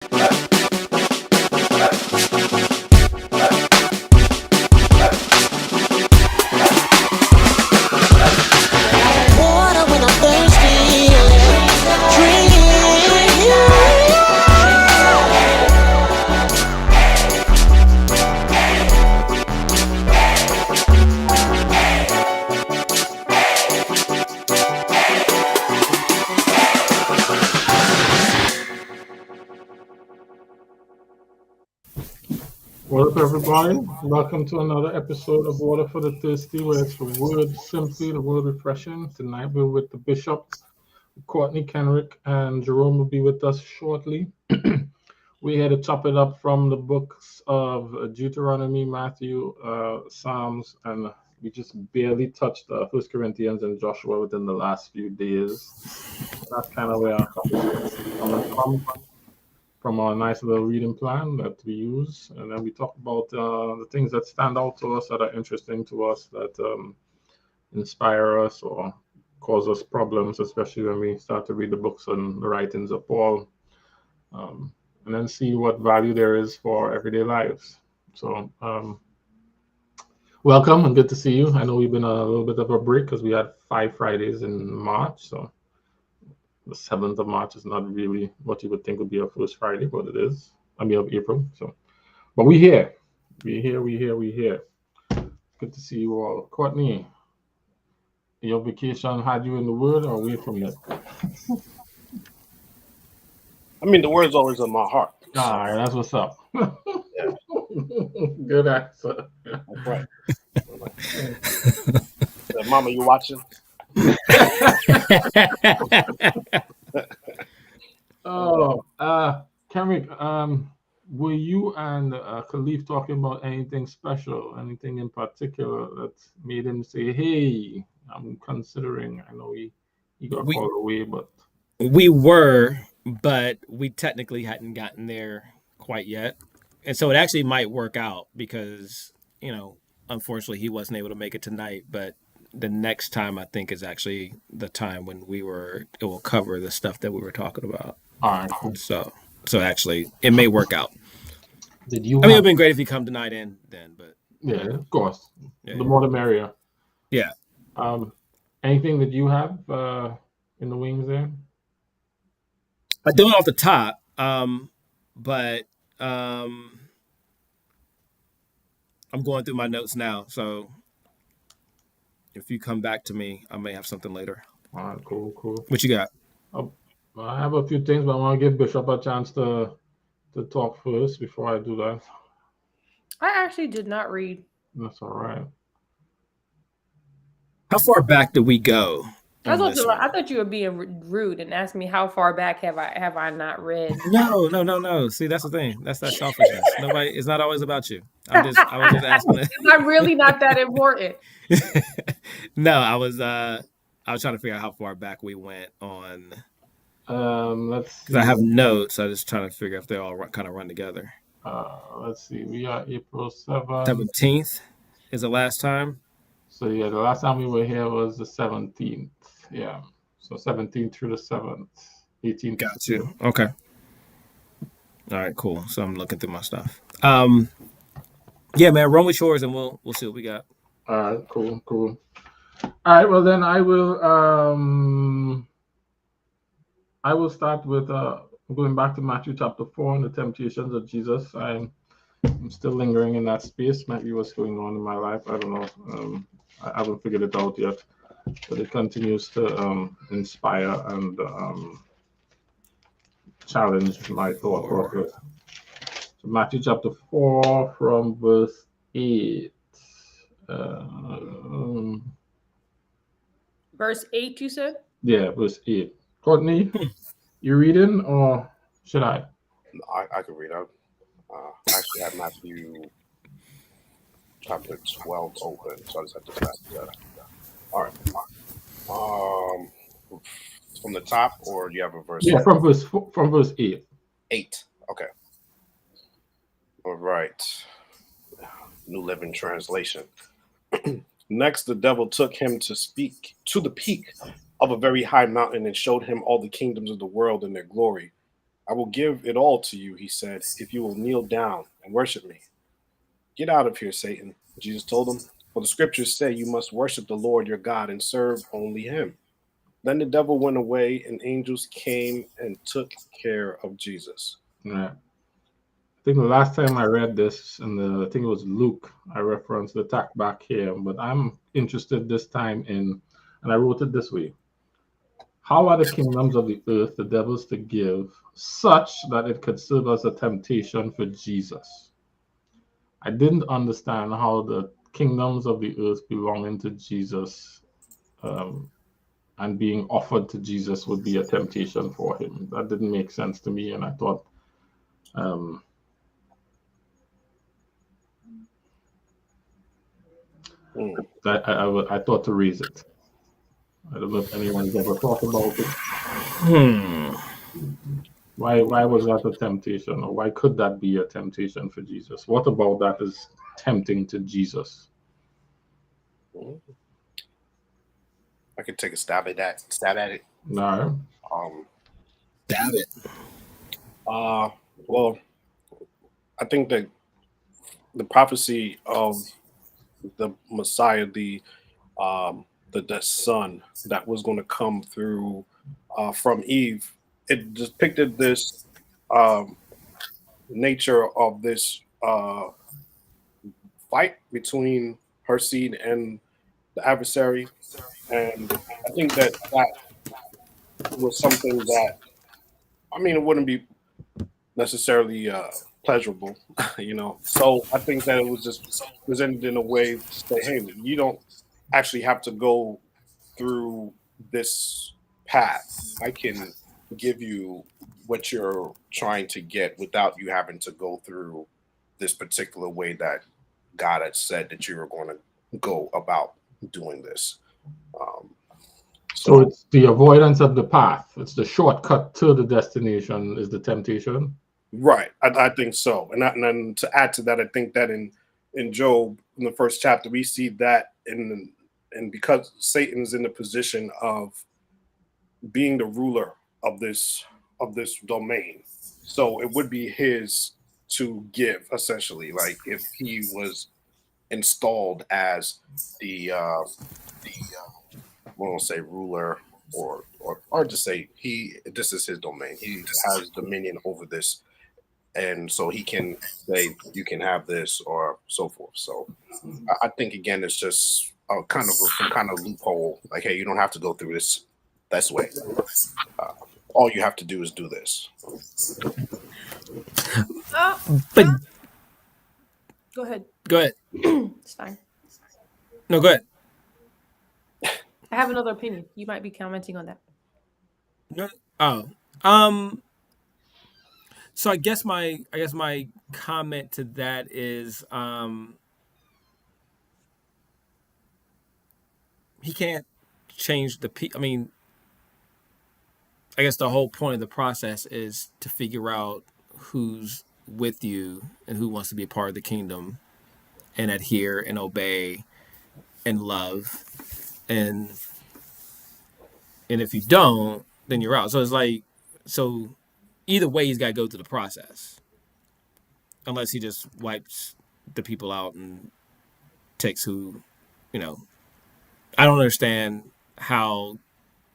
Water when I'm thirsty. Drink. What up, everybody? Welcome to another episode of Water for the Thirsty, where it's the word simply, the word refreshing. Tonight we're with the Bishop, Courtney Kenrick, and Jerome will be with us shortly. We're here to chop it up from the books of Deuteronomy, Matthew, Psalms, and we just barely touched 1 Corinthians and Joshua within the last few days. That's kind of where our conversation is coming from our nice little reading plan that we use. And then we talk about the things that stand out to us, that are interesting to us, that inspire us or cause us problems, especially when we start to read the books and the writings of Paul. And then see what value there is for everyday lives. So welcome and good to see you. I know we've been a little bit of a break because we had 5 Fridays in March. So the 7th of March is not really what you would think would be our first Friday, but it is. Of April. So, but we're here. We're here. Good to see you all. Courtney, your vacation had you in the Word or away from it? I mean, the Word's always in my heart. All right, that's what's up. Yeah. Good answer. That's right. Mama, you watching? Kenrick, were you and Khalif talking about anything special, anything in particular that made him say, hey, I'm considering? I know he got called away, but we were, but we technically hadn't gotten there quite yet. And so it actually might work out because, unfortunately he wasn't able to make it tonight, but the next time I think is actually the time when it will cover the stuff that we were talking about. All right, cool. So actually it may work out. Did you? I mean, it'd been great if you come tonight and then, but yeah, of course. Yeah, the more the merrier. Yeah. Anything that you have in the wings there? I don't off the top, but I'm going through my notes now, so if you come back to me, I may have something later. All right, cool. What you got? I have a few things, but I want to give Bishop a chance to talk first before I do that. I actually did not read. That's all right. How far back did we go? I thought you were being rude and asking me how far back have I not read. No. See, that's the thing. That's that selfishness. It's not always about you. I was just asking. I'm really not that important. No, I was trying to figure out how far back we went on. Let's see. Because I have notes. I'm just trying to figure if they all kind of run together. Let's see. We are April 7th. 17th is the last time. So yeah, the last time we were here was the 17th. Yeah. So 17th through the 7th. 18th. Got you. Okay. All right, cool. So I'm looking through my stuff. Yeah, man, run with yours and we'll see what we got. All right, cool. All right, well then I will start with going back to Matthew chapter 4 and the temptations of Jesus. I'm still lingering in that space. Maybe what's going on in my life, I don't know. I haven't figured it out yet, but it continues to inspire and challenge my thought process. So Matthew chapter 4 from verse 8. Verse 8, you said? Yeah, verse 8. Courtney, you reading or should I? I can read. I actually have Matthew chapter 12 open, so I just have to pass that. All right. From the top, or do you have a verse? Yeah, from verse 8. 8. Okay. All right. New Living Translation. Next, the devil took him to speak to the peak of a very high mountain and showed him all the kingdoms of the world and their glory. I will give it all to you, he said, if you will kneel down and worship me. Get out of here, Satan, Jesus told him. For the scriptures say you must worship the Lord your God and serve only him. Then the devil went away and angels came and took care of Jesus. Yeah. I think the last time I read this, and I think it was Luke, I referenced the attack back here, but I'm interested this time in, and I wrote it this way. How are the kingdoms of the earth the devil's to give, such that it could serve as a temptation for Jesus? I didn't understand how the kingdoms of the earth belonging to Jesus and being offered to Jesus would be a temptation for him. That didn't make sense to me, and I thought I thought to raise it. I don't know if anyone's ever thought about it. Why was that a temptation, or why could that be a temptation for Jesus? What about that is tempting to Jesus? I could take a stab at it. No. Stab it. Well, I think that the prophecy of the Messiah, the son that was going to come through from Eve, it depicted this nature of this fight between her seed and the adversary, and I think that was something that, I mean, it wouldn't be necessarily pleasurable, you know. So I think that it was just presented in a way to say, hey, you don't actually have to go through this path. I can give you what you're trying to get without you having to go through this particular way that God had said that you were going to go about doing this. So it's the avoidance of the path. It's the shortcut to the destination is the temptation. Right. I think so. And then to add to that, I think that in Job, in the first chapter, we see that and because Satan's in the position of being the ruler of this domain, so it would be his to give, essentially. Like if he was installed as the we won't say ruler or just say this is his domain. He has dominion over this, and so he can say you can have this or so forth. So I think again it's just some kind of loophole. Like, hey, you don't have to go through this way. All you have to do is do this. But Go ahead. go ahead. It's fine. No, go ahead. I have another opinion. You might be commenting on that. No. So I guess my comment to that is he can't change I mean, I guess the whole point of the process is to figure out who's with you and who wants to be a part of the kingdom and adhere and obey and love. And if you don't, then you're out. So it's like, so either way, he's got to go through the process. Unless he just wipes the people out and takes who, you know. I don't understand how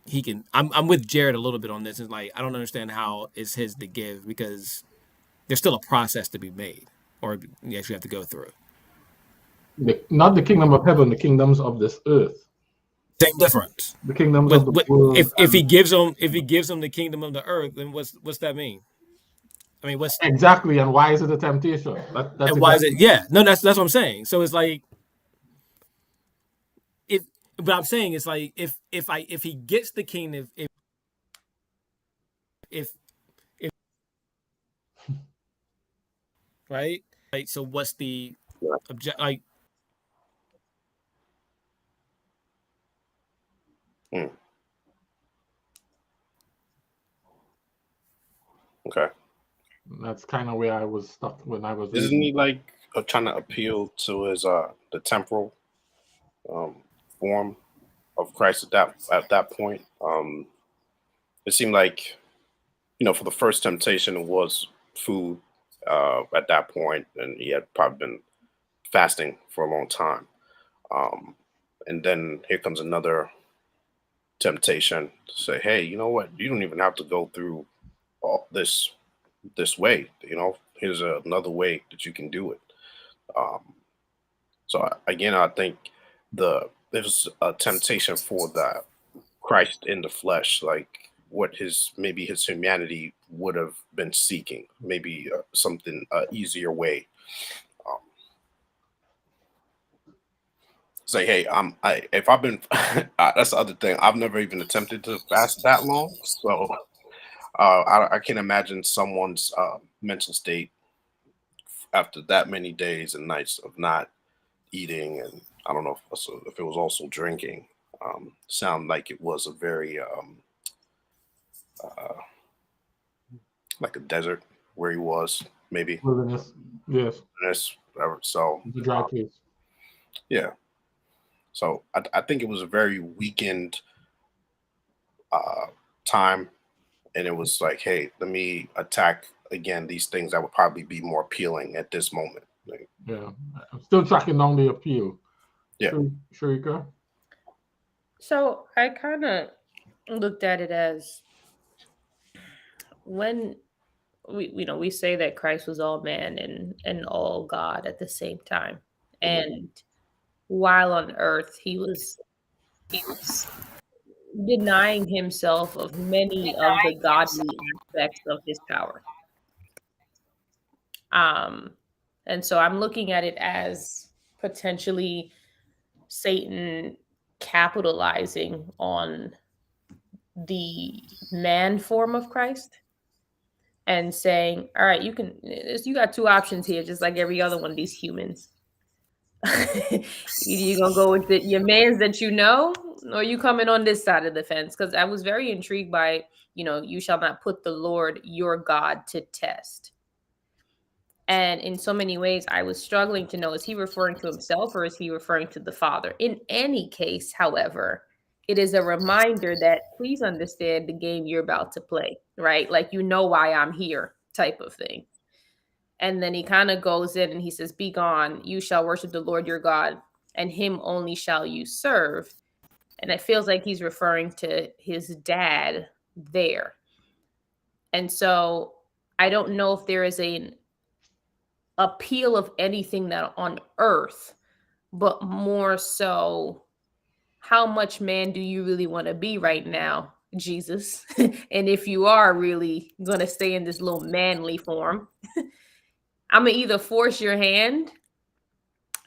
he can. I'm with Jared a little bit on this. It's like, I don't understand how it's his to give because there's still a process to be made or you actually have to go through. Not the kingdom of heaven, the kingdoms of this earth. Same difference. The kingdoms of the world. If he gives them the kingdom of the earth, then what's that mean? I mean, what's exactly, and why is it a temptation? That's and why is it? Yeah, no, that's what I'm saying. So it's like, but I'm saying it's like if he gets the kingdom, if right, like, so what's the object? Like, Okay. That's kind of where I was stuck when I was. Isn't he like trying to appeal to his the temporal form of Christ at that point? It seemed like for the first temptation, it was food at that point, and he had probably been fasting for a long time. Um, and then here comes another temptation to say, hey, you know what? You don't even have to go through all this way. Here's another way that you can do it. Um, again, I think there's a temptation for the Christ in the flesh, like what his humanity would have been seeking, maybe something easier way. Um, Say, hey, if I've been, that's the other thing. I've never even attempted to fast that long, so I can't imagine someone's mental state after that many days and nights of not eating, and I don't know if it was also drinking. Sound like it was a very uh, like a desert where he was, maybe. Wilderness. Yes. Whatever. So The dry place. yeah. So I think it was a very weakened uh, time, and it was like, hey, let me attack again these things that would probably be more appealing at this moment. Like, Yeah. I'm still tracking down the appeal. yeah. Sharika? So I kind of looked at it as when we say that Christ was all man and all God at the same time, and while on earth he was denying himself of many of the godly aspects of his power. Um, and so I'm looking at it as potentially Satan capitalizing on the man form of Christ and saying, all right, you got two options here, just like every other one of these humans. You gonna go with your mans that you know, or you coming on this side of the fence? Because I was very intrigued by, you shall not put the Lord your God to test. And in so many ways, I was struggling to know, is he referring to himself or is he referring to the Father? In any case, however, it is a reminder that please understand the game you're about to play, right? Like, why I'm here type of thing. And then he kind of goes in and he says, be gone, you shall worship the Lord your God, and him only shall you serve. And it feels like he's referring to his dad there. And so I don't know if there is an appeal of anything that on earth, but more so, how much man do you really want to be right now, Jesus? And if you are really going to stay in this little manly form, I'm going to either force your hand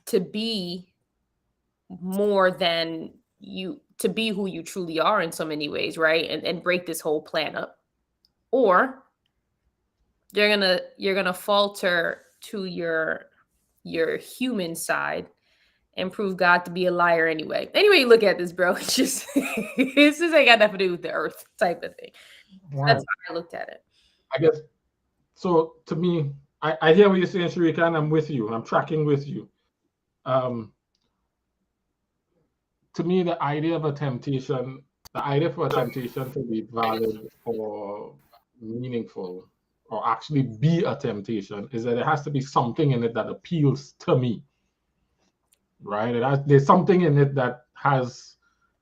to be more than you, to be who you truly are in so many ways, right? And break this whole plan up. Or you're gonna falter to your human side and prove God to be a liar anyway. Anyway, you look at this, bro. It's just ain't got nothing to do with the earth type of thing. Right. That's how I looked at it. I guess so. To me, I hear what you're saying, Sharika, and I'm with you. I'm tracking with you. To me, the idea for a temptation to be valid or meaningful, or actually be a temptation, is that there has to be something in it that appeals to me, right? There's something in it that has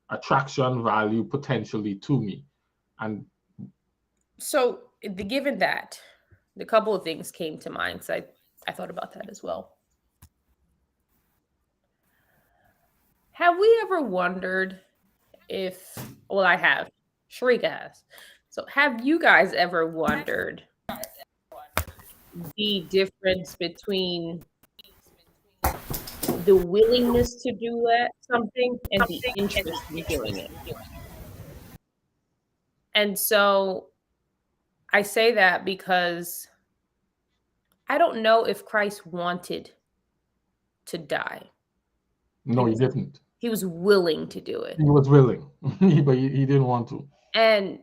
attraction value potentially to me. And so, given that, a couple of things came to mind because I thought about that as well. Have we ever wondered if, well, I have, Sharika has. So have you guys ever wondered the difference between the willingness to do something and the interest in doing it? And so I say that because I don't know if Christ wanted to die. no, he didn't. He was willing to do it. He was willing, but he didn't want to. And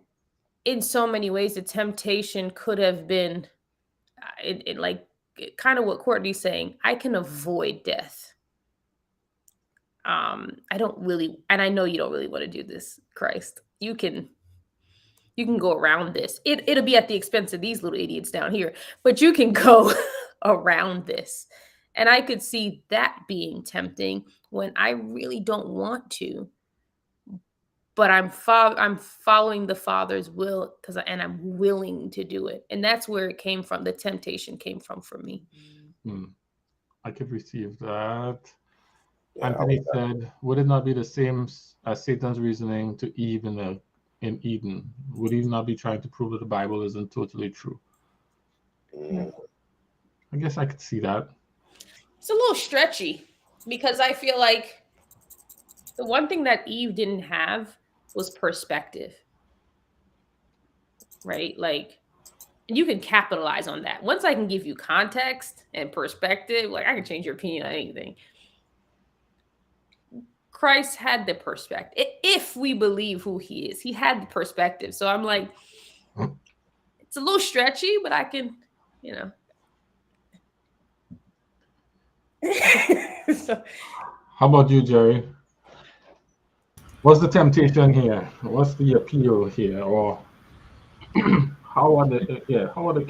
in so many ways, the temptation could have been like kind of what Courtney's saying. I can avoid death. I don't really, and I know you don't really want to do this, Christ. You can You can go around this. It'll be at the expense of these little idiots down here, but you can go around this. And I could see that being tempting when I really don't want to, but I'm following the Father's will and I'm willing to do it. And that's where it came from. The temptation came from for me. I could receive that. Yeah, Anthony said, would it not be the same as Satan's reasoning to Eve in Eden? Would he not be trying to prove that the Bible isn't totally true? I guess I could see that. It's a little stretchy because I feel like the one thing that Eve didn't have was perspective, right? Like, and you can capitalize on that. Once I can give you context and perspective, like I can change your opinion on anything. Christ had the perspective. If we believe who he is, he had the perspective. So I'm like, it's a little stretchy, but I can, So, how about you, Jerry? What's the temptation here? What's the appeal here? Or how are the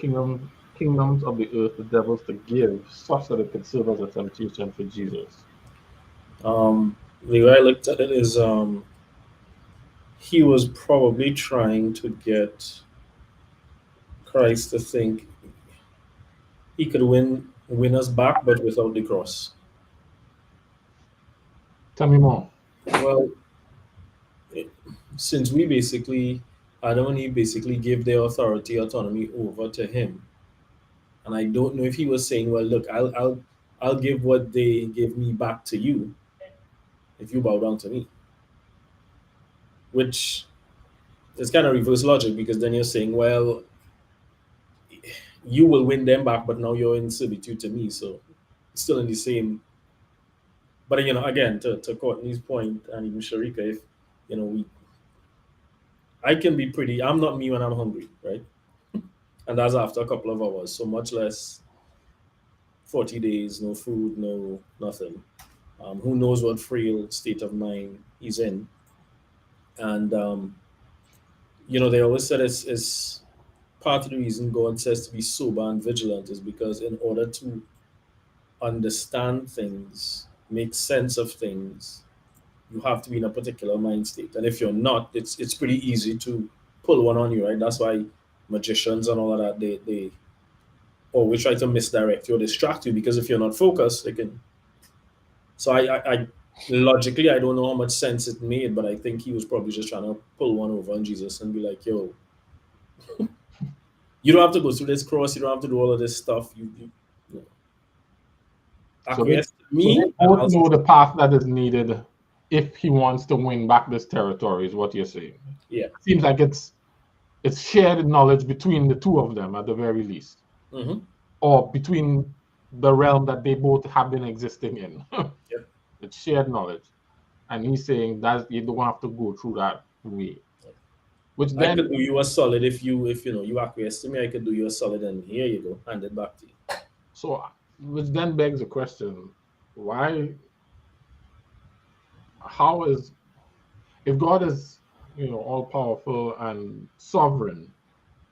kingdoms of the earth the devils to give such that it could serve as a temptation for Jesus? The way I looked at it is he was probably trying to get Christ to think he could win us back, but without the cross. Tell me more. Well, since Adam and Eve basically gave their autonomy over to him, and I don't know if he was saying, well, look, I'll give what they gave me back to you if you bow down to me, which is kind of reverse logic, because then you're saying, well, you will win them back, but now you're in servitude to me, so it's still in the same. But again, to Courtney's point, and even Sharika, if I can be I'm not me when I'm hungry, right? And that's after a couple of hours, so much less 40 days, no food, no nothing. Who knows what frail state of mind he's in. And they always said it's part of the reason God says to be sober and vigilant is because in order to understand things, make sense of things, you have to be in a particular mind state. And if you're not, it's pretty easy to pull one on you, right? That's why magicians and all of that, they always try to misdirect you or distract you, because if you're not focused, they can. So I logically, I don't know how much sense it made, but I think he was probably just trying to pull one over on Jesus and be like, yo, you don't have to go through this cross, you don't have to do all of this stuff. You acquiesce to me. So they both know the path that is needed if he wants to win back this territory, is what you're saying. Yeah. It seems like it's shared knowledge between the two of them at the very least. Mm-hmm. Or between the realm that they both have been existing in. Yeah. It's shared knowledge. And he's saying that you don't have to go through that way. Which then I could do you a solid if you acquiesce to me, I could do you a solid, and here you go, hand it back to you. So, which then begs the question, if God is, all powerful and sovereign,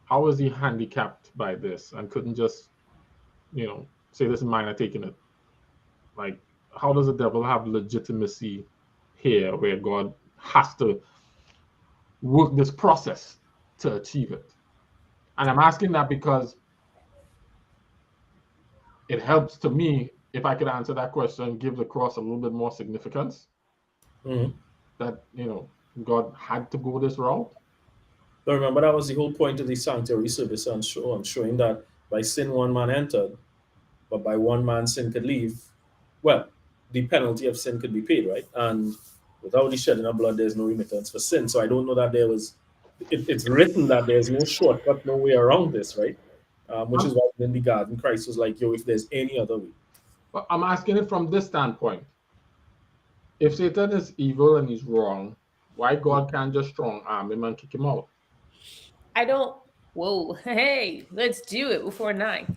how is he handicapped by this and couldn't just, say this is mine, I'm taking it? Like, how does the devil have legitimacy here where God has to work this process to achieve it? And I'm asking that because it helps to me, if I could answer that question, give the cross a little bit more significance. Mm-hmm. That, God had to go this route. But remember, that was the whole point of the sanctuary service on showing that by sin one man entered, but by one man sin could leave. Well, the penalty of sin could be paid, right? And without the shedding of blood, there's no remittance for sin. So I don't know that it's written that there's no shortcut, no way around this, right? Which is why in the garden, Christ was like, yo, if there's any other way. But I'm asking it from this standpoint. If Satan is evil and he's wrong, why God can't just strong arm him and kick him out? Hey, let's do it before 9.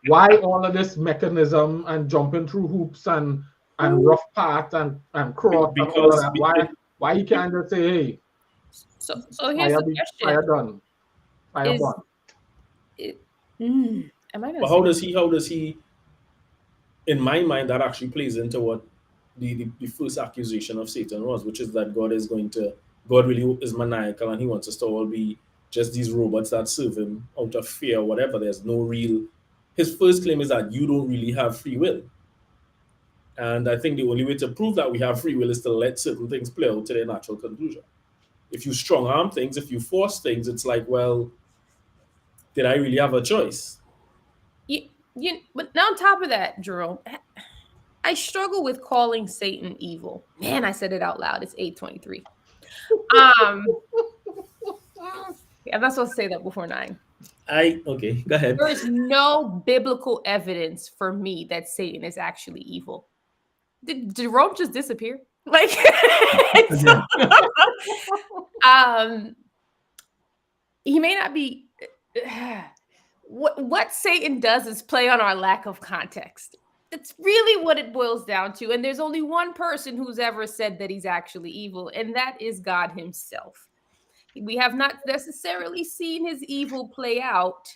Why all of this mechanism and jumping through hoops and rough paths and cross and all of that? Why he can't just say, hey, So Fire here's the be question: fire done. Fire Is burn. it, am I going to But say? how does he, in my mind, that actually plays into what the first accusation of Satan was, which is that God really is maniacal and he wants us to all be just these robots that serve him out of fear or whatever. There's no real. His first claim is that you don't really have free will. And I think the only way to prove that we have free will is to let certain things play out to their natural conclusion. If you strong arm things, if you force things, it's like, well, did I really have a choice? But on top of that, Jerome, I struggle with calling Satan evil. Man, I said it out loud. It's 8:23. I'm not supposed to say that before 9. Okay, go ahead. There is no biblical evidence for me that Satan is actually evil. Did Jerome just disappear? Like, he may not be. What Satan does is play on our lack of context. It's really what it boils down to. And there's only one person who's ever said that he's actually evil, and that is God himself. We have not necessarily seen his evil play out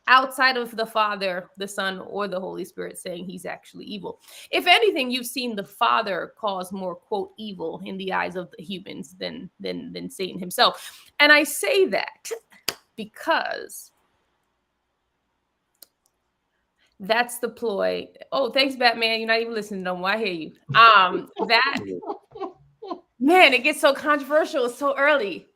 outside of the Father, the Son, or the Holy Spirit saying he's actually evil. If anything, you've seen the Father cause more, quote, evil in the eyes of the humans than Satan himself. And I say that because that's the ploy. Oh, thanks, Batman. You're not even listening no more. I hear you. That man, it gets so controversial. It's so early.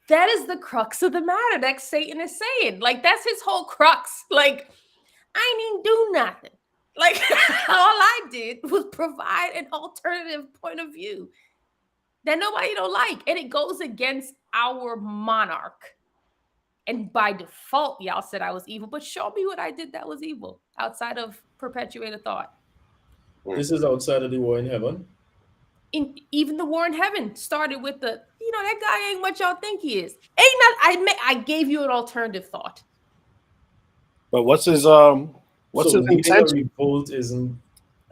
That is the crux of the matter that Satan is saying. Like, that's his whole crux. Like, I didn't do nothing. Like, all I did was provide an alternative point of view that nobody don't like. And it goes against our monarch. And by default, y'all said I was evil. But show me what I did that was evil outside of perpetuated thought. This is outside of the war in heaven. Even the war in heaven started with that guy ain't what y'all think he is. I gave you an alternative thought. But what's his So his leading a intent? revolt isn't.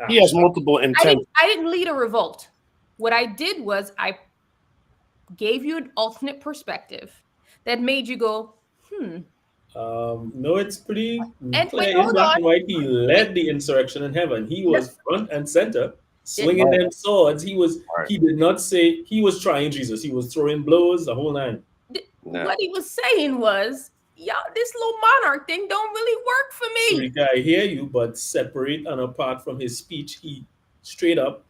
He has multiple intents. I didn't lead a revolt. What I did was I gave you an alternate perspective that made you go, No, it's pretty And clear hold in black on. and white. He led the insurrection in heaven. He was front and center, swinging them swords. He did not say he was trying Jesus. He was throwing blows, the whole nine. What he was saying was, y'all, this little monarch thing don't really work for me. Sarika, I hear you, but separate and apart from his speech, he straight up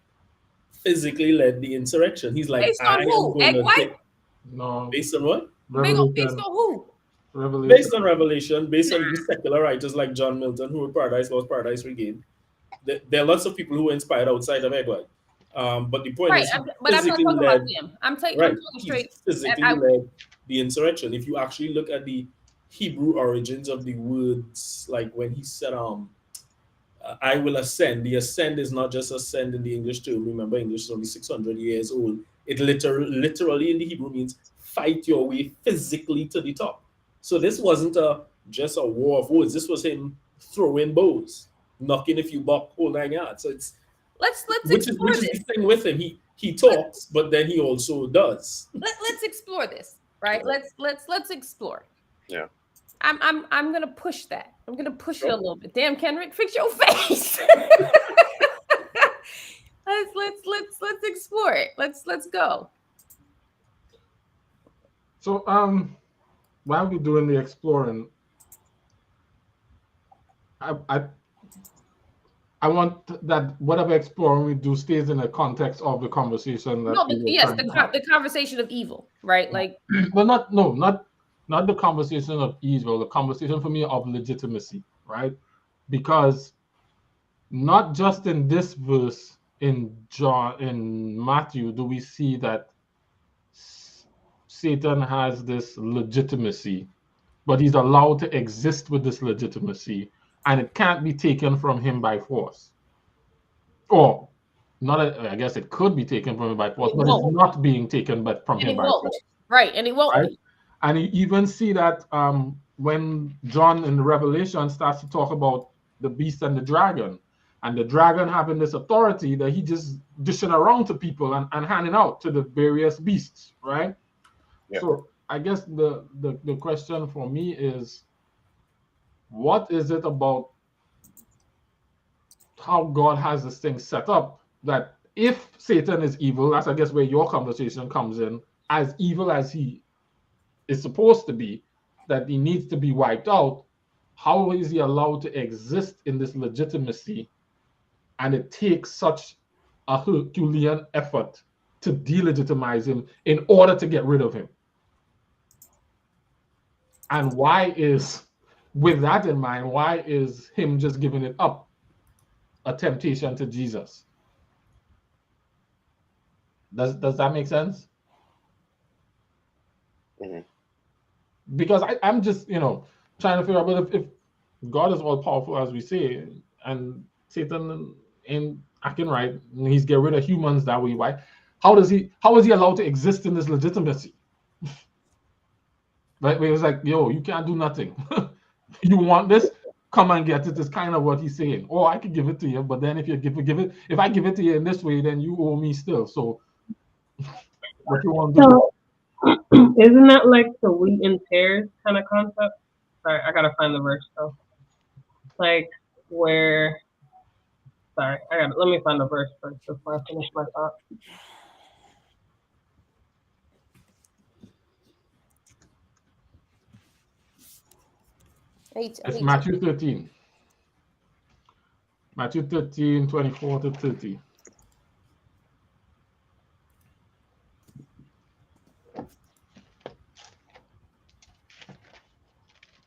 physically led the insurrection. He's like, Based on who? Egg white? No. Based on what? Based on who? Revelation. Based on Revelation, based on these secular writers like John Milton, who were Paradise Lost, Paradise Regained. There are lots of people who were inspired outside of Egg white. But the point is, but I'm not talking about them. I'm talking straight. He physically led the insurrection. If you actually look at the Hebrew origins of the words, like when he said, I will ascend. The ascend is not just ascend in the English term. Remember, English is only 600 years old. It literally in the Hebrew means fight your way physically to the top. So this wasn't just a war of words. This was him throwing bows, knocking if you buck, whole 9 yards. So it's let's which is the thing with him. He talks, but then he also does. Let's explore this, right? Let's explore. Yeah. I'm gonna push that. I'm gonna push it a little bit. Damn, Kenrick, fix your face. let's explore it. Let's go. So while we're doing the exploring, I want that whatever exploring we do stays in the context of the conversation. The conversation of evil, right? Like, well, not the conversation of evil. The conversation for me of legitimacy, right? Because not just in this verse in Matthew do we see that Satan has this legitimacy, but he's allowed to exist with this legitimacy, and it can't be taken from him by force. Or I guess it could be taken from him by force, but it's not being taken from him by force. Right, and it won't. Right? And you even see that when John in the Revelation starts to talk about the beast and the dragon, And the dragon having this authority that he just dishing around to people and handing out to the various beasts, right? Yeah. So I guess the question for me is, what is it about how God has this thing set up that if Satan is evil, that's I guess where your conversation comes in, as evil as he is supposed to be, that he needs to be wiped out, how is he allowed to exist in this legitimacy? And it takes such a Herculean effort to delegitimize him in order to get rid of him. And why is, with that in mind, why is him just giving it up a temptation to Jesus? Does that make sense? Mhm. Because I'm just, trying to figure out, but if God is all powerful, as we say, and Satan ain't acting right, and he's get rid of humans that way, why? How is he allowed to exist in this legitimacy? Right? Where it's like, yo, you can't do nothing. You want this? Come and get it, is kind of what he's saying. Oh, I could give it to you, but then if I give it to you in this way, then you owe me still. So what you want to do? So, isn't that like the wheat and tares kind of concept? Sorry, I gotta find the verse though. Like where? Sorry, let me find the verse first before I finish my thought. It's Matthew 13. Matthew 13, 24 to 30.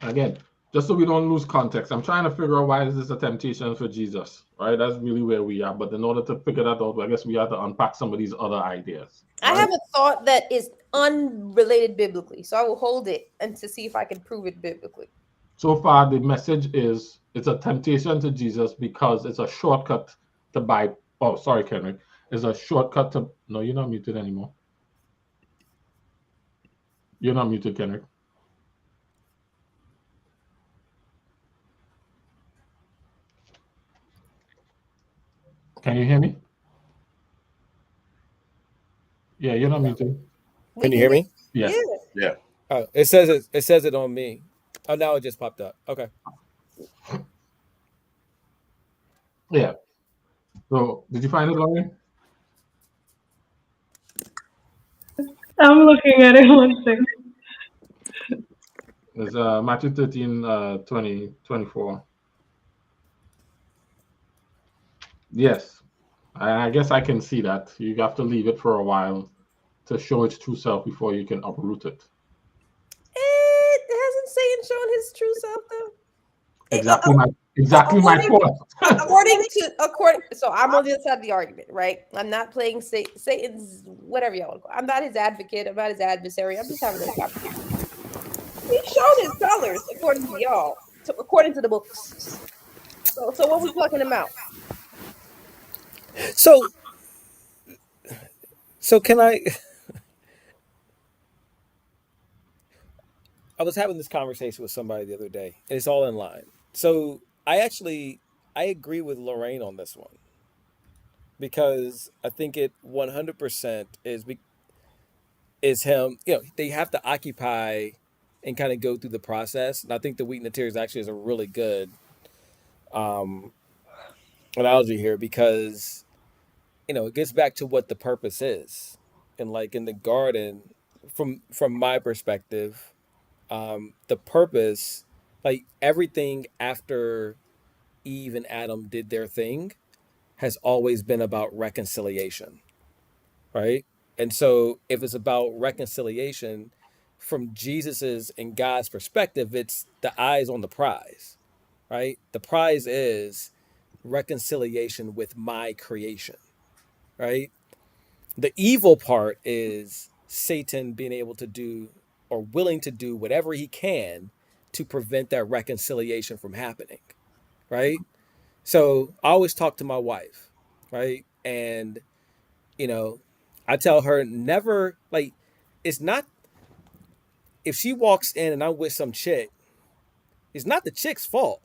Again, just so we don't lose context, I'm trying to figure out why is this a temptation for Jesus, right? That's really where we are. But in order to figure that out, I guess we have to unpack some of these other ideas. I right? have a thought that is unrelated biblically, so I will hold it and to see if I can prove it biblically. So far, the message is it's a temptation to Jesus because it's a shortcut to buy. Oh, sorry, Kenrick. It's a shortcut to. No, you're not muted anymore. You're not muted, Kenrick. Can you hear me? Yeah, you're not muted. We Can you hear me? Yes. Yeah. Oh, it says it on me. Oh, now it just popped up. Okay. Yeah. So, did you find it, Lauren? I'm looking at it one second. It's Matthew 13, 20, 24. Yes. I guess I can see that. You have to leave it for a while to show its true self before you can uproot it. It hasn't Satan shown his true self though. Exactly my point. So I'm on the other side of the argument, right? I'm not playing Satan's whatever y'all want to call it. I'm not his advocate. I'm not his adversary. I'm just having a conversation. He's shown his colors according to y'all, according to the books. So what we plucking him out? So can I? I was having this conversation with somebody the other day, and it's all in line. So I agree with Lorraine on this one because I think it 100% is him. They have to occupy and kind of go through the process. And I think the wheat and the tares actually is a really good analogy here because it gets back to what the purpose is, and like in the garden, from my perspective, the purpose, like everything after Eve and Adam did their thing, has always been about reconciliation, right? And so if it's about reconciliation from Jesus's and God's perspective, it's the eyes on the prize, right? The prize is reconciliation with my creation, right? The evil part is Satan being able to do or willing to do whatever he can to prevent that reconciliation from happening, right? So I always talk to my wife, right? And, I tell her never, like, it's not, if she walks in and I'm with some chick, it's not the chick's fault.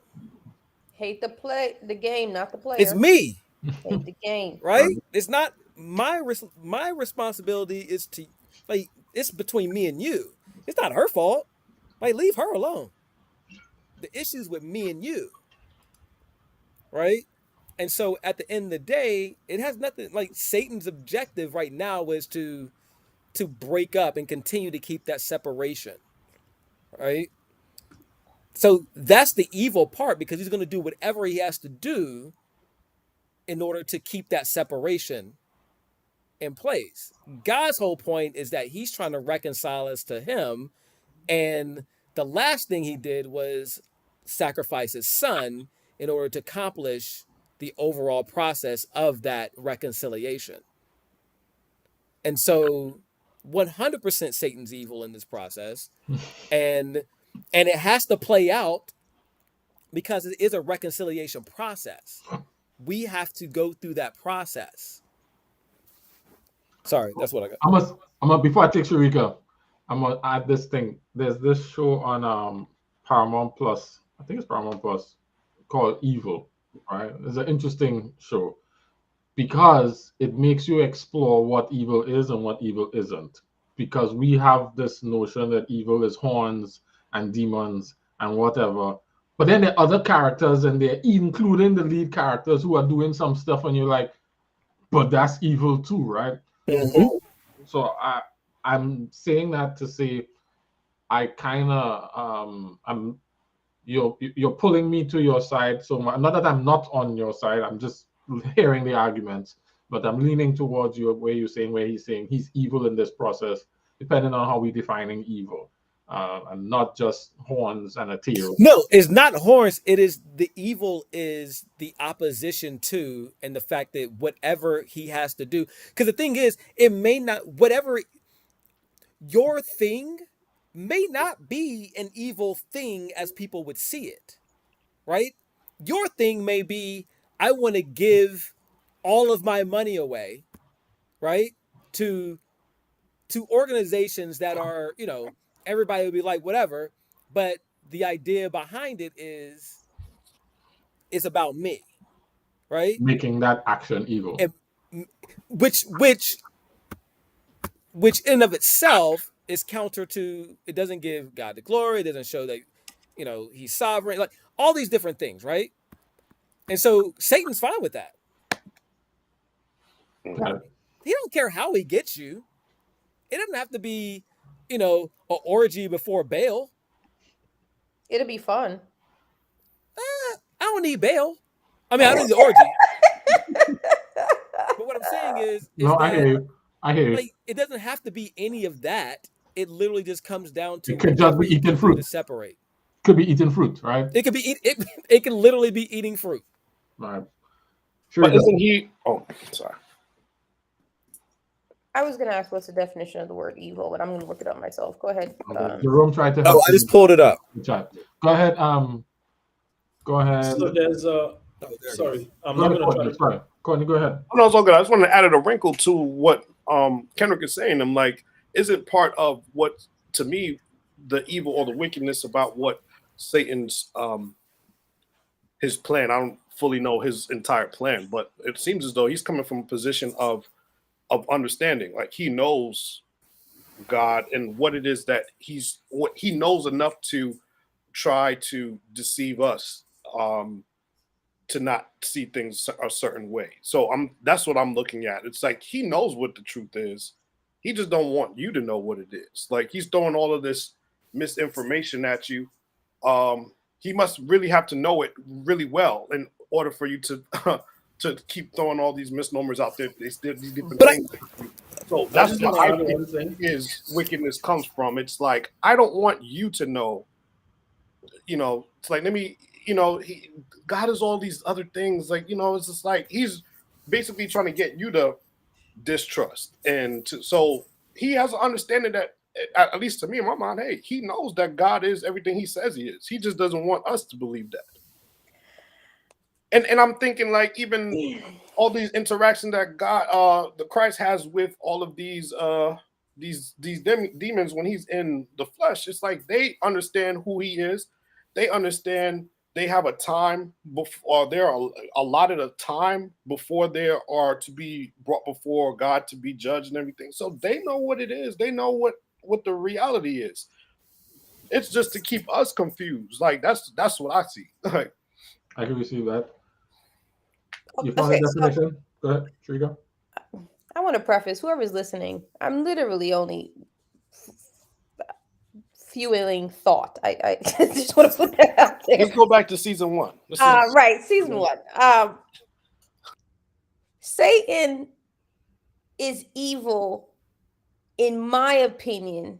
Hate the game, not the player. It's me, Hate the game. right? It's not my responsibility is to like it's between me and you. It's not her fault. Like leave her alone. The issue's with me and you, right? And so at the end of the day, it has nothing like Satan's objective right now is to break up and continue to keep that separation, right? So that's the evil part because he's going to do whatever he has to do in order to keep that separation in place. God's whole point is that he's trying to reconcile us to him. And the last thing he did was sacrifice his son in order to accomplish the overall process of that reconciliation. And so 100% Satan's evil in this process. And it has to play out because it is a reconciliation process. We have to go through that process. Sorry, that's what I got. I'm a before I take Sharika, I'm gonna add this thing. There's this show on Paramount Plus. I think it's Paramount Plus called Evil, right? It's an interesting show because it makes you explore what evil is and what evil isn't. Because we have this notion that evil is horns and demons and whatever. But then there are other characters and they're including the lead characters who are doing some stuff and you're like, but that's evil too, right? Mm-hmm. So I'm saying that to say I kind of you're pulling me to your side. So not that I'm not on your side, I'm just hearing the arguments, but I'm leaning towards you where he's saying he's evil in this process, depending on how we're defining evil, and not just horns and a tail. No, it's not horns. It is the evil is the opposition to, and the fact that whatever he has to do. Because the thing is, it may not, whatever your thing may not be an evil thing as people would see it, right? Your thing may be, I want to give all of my money away, right? To organizations that are, everybody would be like, whatever. But the idea behind it is it's about me, right? Making that action evil. And, which in of itself is counter to, it doesn't give God the glory. It doesn't show that, he's sovereign, like all these different things, right? And so Satan's fine with that. Okay. He don't care how he gets you. It doesn't have to be, an orgy before Baal. It'll be fun. I don't need Baal. I mean, I don't need the orgy. But what I'm saying is No, that, I hear you. Like, it doesn't have to be any of that. It literally just comes down to It could just be eating fruit. To separate. Could be eating fruit, right? It could be it can literally be eating fruit. Right. Sure. But isn't he? Oh, sorry. I was gonna ask what's the definition of the word evil, but I'm gonna look it up myself. Go ahead. Jerome tried to help. I just pulled it up. Chat. Go ahead. Go ahead. So there's sorry, I'm not gonna try to. Courtney, go ahead. No, it's all good. I just wanted to add a wrinkle to what Kendrick is saying. I'm like, is it part of what, to me, the evil or the wickedness about what Satan's his plan? I don't fully know his entire plan, but it seems as though he's coming from a position of understanding. Like he knows God and what it is that he knows enough to try to deceive us. To not see things a certain way. So that's what I'm looking at. It's like he knows what the truth is. He just don't want you to know what it is. Like he's throwing all of this misinformation at you. He must really have to know it really well in order for you to to keep throwing all these misnomers out there. These different things. So that's what I think his wickedness comes from. It's like I don't want you to know. It's like let me. God is all these other things. Like, it's just like he's basically trying to get you to distrust. And so he has an understanding that, at least to me in my mind, hey, he knows that God is everything he says he is. He just doesn't want us to believe that. And I'm thinking like even all these interactions that God, the Christ has with all of these demons when he's in the flesh, it's like they understand who he is. They understand they have a time before, there are allotted a time before they are to be brought before God to be judged and everything. So they know what it is. They know what the reality is. It's just to keep us confused. Like that's what I see. Like, I can receive that. You found the definition? Go ahead, Shrika. I want to preface whoever's listening. I'm literally only fueling thought. I just want to put that out there. let's go back to season 1. Right, season 1. Satan is evil, in my opinion.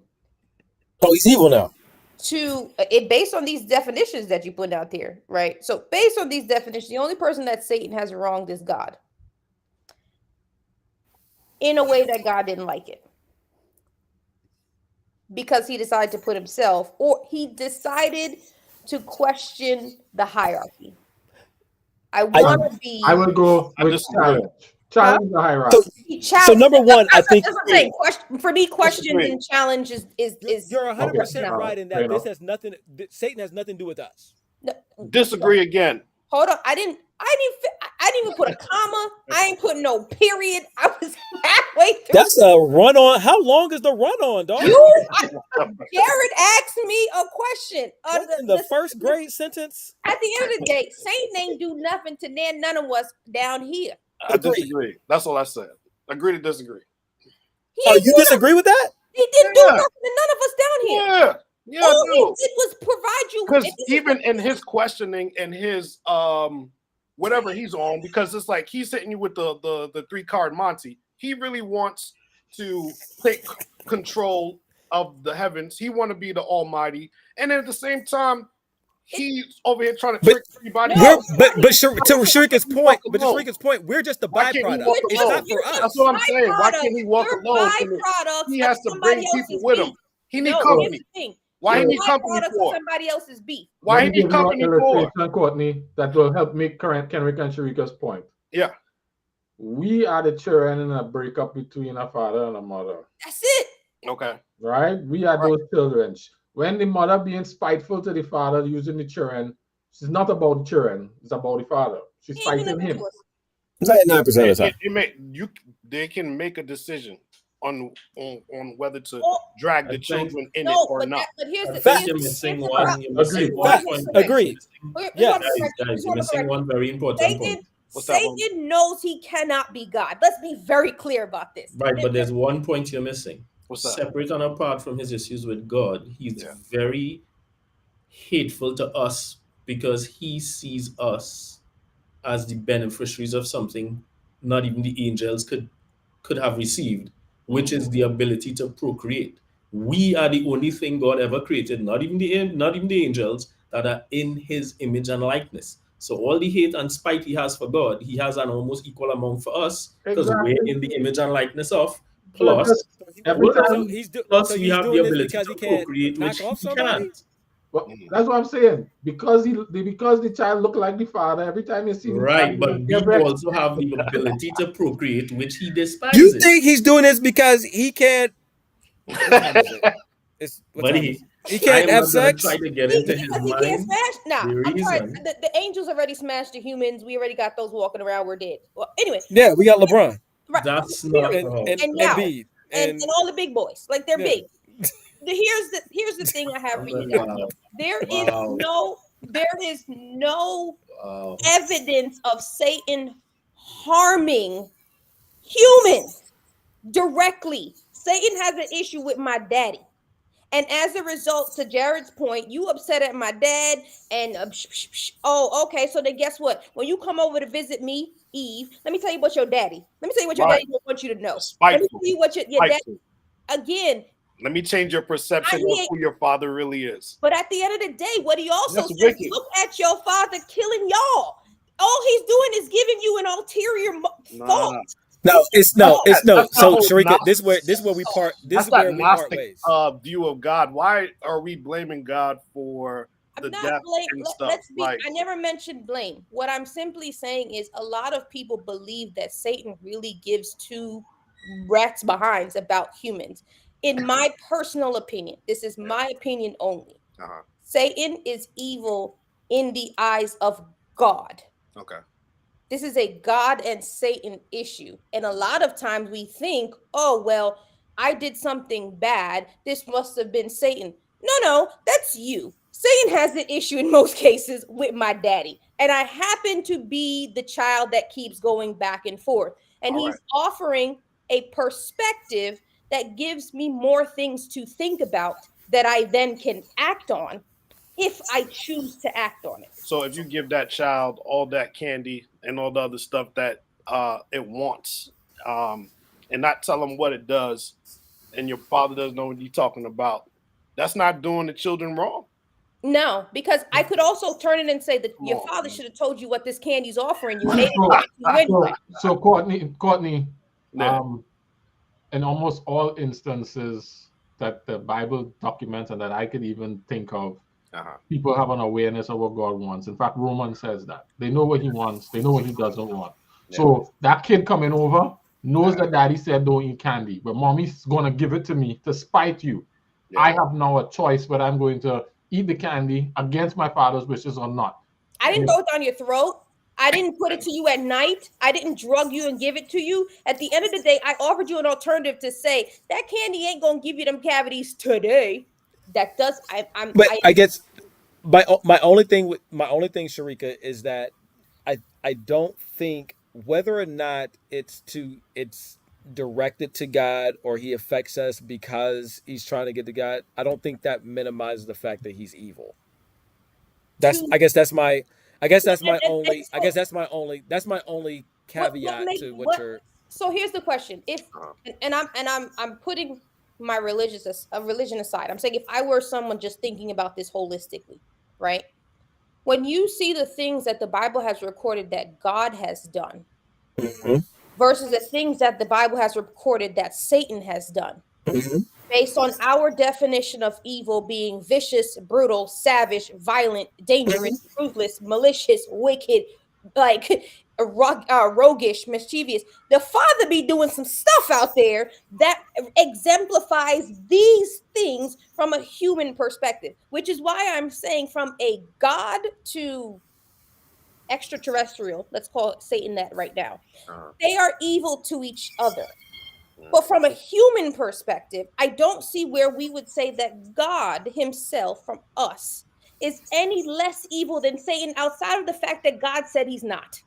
Oh, he's evil now. Based on these definitions that you put out there, right? So based on these definitions, the only person that Satan has wronged is God, in a way that God didn't like it, because he decided to put himself, or he decided to question the hierarchy. I would go with challenge the hierarchy. So number one, I think that's what I'm saying. For me, questions and challenges is you're 100% right in that. This has nothing. Satan has nothing to do with us. Disagree again. Hold on, I didn't even put a comma. I ain't put no period. I was halfway through. That's a run on. How long is the run on, dog? Jared asked me a question. In the first grade sentence. At the end of the day, Satan ain't do nothing to none of us down here. I disagree. That's all I said. Agree to disagree. You disagree with that? He didn't do nothing to none of us down here. Yeah. All he did was provide you. Because even in his questioning and his whatever he's on, because it's like he's hitting you with the 3-card Monty. He really wants to take control of the heavens. He want to be the Almighty, and at the same time, he's over here trying to trick everybody. To Sharika's point, we're just the byproduct. It's not for us. That's what I'm saying. Why can't he walk alone? He has to bring people with him. He need company. Why he need company for? Somebody else's beef. Why he need company for? Courtney, that will help make Kenrick and Sharika's point. Yeah. We are the children in a breakup between a father and a mother. That's it. Okay. Right? We are those children. When the mother being spiteful to the father using the children, it's not about the children, it's about the father. She's fighting him. 99% of the time. They can make a decision on whether to drag the children in it or not. But here's the thing. You're missing one. Agreed. Yeah, guys, you're missing one very important point. Satan knows he cannot be God. Let's be very clear about this. Right, but there's one point you're missing. What's that? Separate and apart from his issues with God, he's very hateful to us because he sees us as the beneficiaries of something not even the angels could have received, which is the ability to procreate. We are the only thing God ever created, not even the angels, that are in his image and likeness. So all the hate and spite he has for God, he has an almost equal amount for us because we're in the image and likeness of. Plus, we have the ability to procreate, which he can't. Well, that's what I'm saying. Because the child look like the father every time you see him. Right, but we also have the ability to procreate, which he despises. You think he's doing this because he can't? He can't have sex. Try to get into his mind. He can't smash. Nah, I'm sorry. The angels already smashed the humans. We already got those walking around. We're dead. Well, anyway. Yeah, we got LeBron. Right. That's not and all the big boys. Like they're big. Here's the thing I have for you guys. There is no evidence of Satan harming humans directly. Satan has an issue with my daddy. And as a result, to Jared's point, you upset at my dad and okay. So then guess what? When you come over to visit me, Eve, let me tell you about your daddy. Let me tell you what your daddy wants you to know. Let me tell you what your daddy, again. Let me change your perception of who your father really is. But at the end of the day, what he also says, look at your father killing y'all. All he's doing is giving you an ulterior fault. No. So Sharika, this is where we part. This is where we part ways. View of God. Why are we blaming God for the death and stuff? I never mentioned blame. What I'm simply saying is a lot of people believe that Satan really gives two rats behinds about humans. In my personal opinion, this is my opinion only. Satan is evil in the eyes of God. Okay. This is a God and Satan issue. And a lot of times we think, oh, well, I did something bad. This must have been Satan. No, that's you. Satan has an issue in most cases with my daddy. And I happen to be the child that keeps going back and forth. And All he's right. offering a perspective that gives me more things to think about that I then can act on if I choose to act on it. So if you give that child all that candy and all the other stuff that it wants, and not tell them what it does, and your father doesn't know what you're talking about, that's not doing the children wrong. No, because I could also turn it and say that Come your on, father man. should have told you what this candy's offering you, and they didn't So, give it to you anyway. so Courtney, Yeah. in almost all instances that the Bible documents and that I could even think of, people have an awareness of what God wants. In fact, Romans says that. They know what he wants, they know what he doesn't want. So that kid coming over knows that daddy said don't eat candy, but mommy's gonna give it to me to spite you. I have now a choice whether I'm going to eat the candy against my father's wishes or not. I didn't throw it down your throat. I didn't put it to you at night. I didn't drug you and give it to you. At the end of the day, I offered you an alternative to say that candy ain't gonna give you them cavities today. That does. But I guess my only thing, Sharika, is that I don't think whether or not it's directed to God or he affects us because he's trying to get to God. I don't think that minimizes the fact that he's evil. That's to I guess that's my I guess that's my and only I so guess that's my only what caveat make to what what you're. so here's the question. If I'm putting my religion aside. I'm saying if I were someone just thinking about this holistically, right? When you see the things that the Bible has recorded that God has done Mhm, versus the things that the Bible has recorded that Satan has done, mhm. based on our definition of evil being vicious, brutal, savage, violent, dangerous, ruthless, malicious, wicked, like roguish, mischievous. The Father be doing some stuff out there that exemplifies these things from a human perspective, which is why I'm saying from a God to extraterrestrial, let's call it Satan that right now. They are evil to each other. But from a human perspective, I don't see where we would say that God himself from us is any less evil than Satan outside of the fact that God said he's not.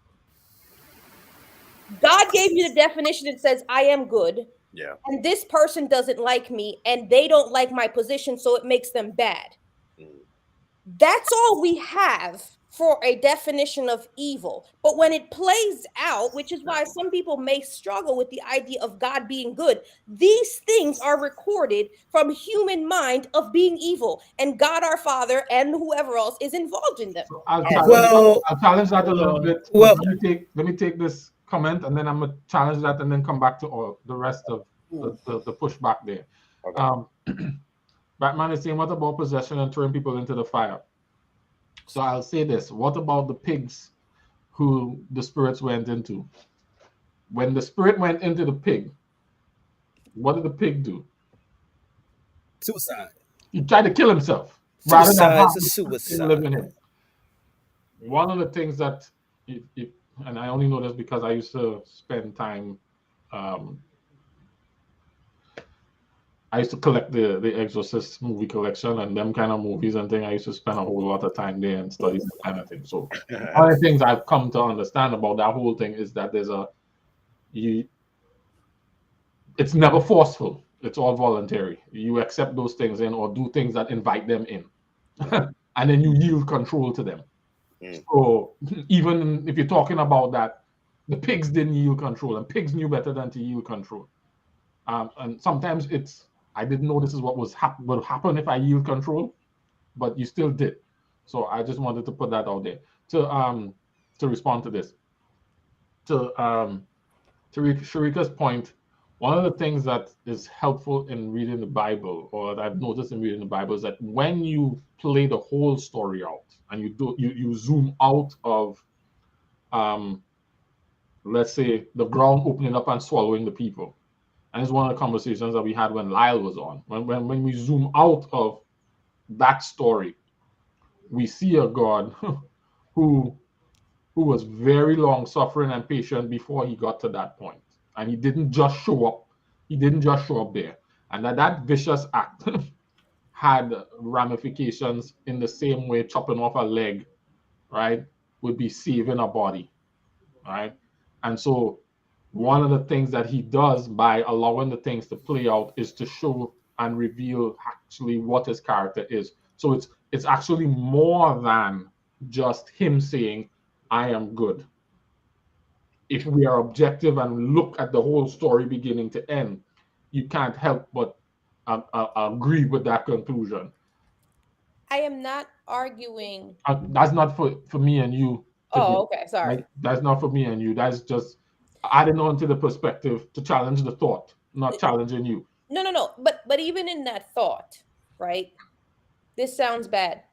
God gave you the definition that says, I am good, Yeah. and this person doesn't like me, and they don't like my position, so it makes them bad. That's all we have for a definition of evil. But when it plays out, which is why some people may struggle with the idea of God being good, these things are recorded from human mind of being evil, and God our Father and whoever else is involved in them. So I'll Well, challenge that a little bit. But well, let me take this comment and then I'm gonna challenge that and then come back to all the rest of the pushback there. Batman is saying, what about possession and throwing people into the fire? So I'll say this. What about the pigs who the spirits went into? When the spirit went into the pig, what did the pig do? suicide. He tried to kill himself rather than have Suicide's a the thing live in him. suicide. One of the things that, and I only know this because I used to spend time, I used to collect the Exorcist movie collection and them kind of movies and things. I used to spend a whole lot of time there and study that kind of thing. So one of the things I've come to understand about that whole thing is that it's never forceful. It's all voluntary. You accept those things in or do things that invite them in. And then you yield control to them. So even if you're talking about that, the pigs didn't yield control, and pigs knew better than to yield control. And sometimes I didn't know this is what would happen if I yield control, but you still did. So I just wanted to put that out there to respond to this. To Sharika's point, one of the things that is helpful in reading the Bible, or that I've noticed in reading the Bible, is that when you play the whole story out and you zoom out of let's say the ground opening up and swallowing the people. And it's one of the conversations that we had when Lyle was on. When we zoom out of that story, we see a God who was very long suffering and patient before he got to that point. And he didn't just show up. He didn't just show up there. And that vicious act had ramifications in the same way chopping off a leg, right, would be saving a body, right? And so one of the things that he does by allowing the things to play out is to show and reveal actually what his character is. So it's actually more than just him saying, I am good. If we are objective and look at the whole story beginning to end, you can't help but agree with that conclusion. I am not arguing. That's not for me and you. Oh, okay. Sorry. Right? That's not for me and you. That's just adding on to the perspective to challenge the thought, not challenging you. No. But even in that thought, right? This sounds bad.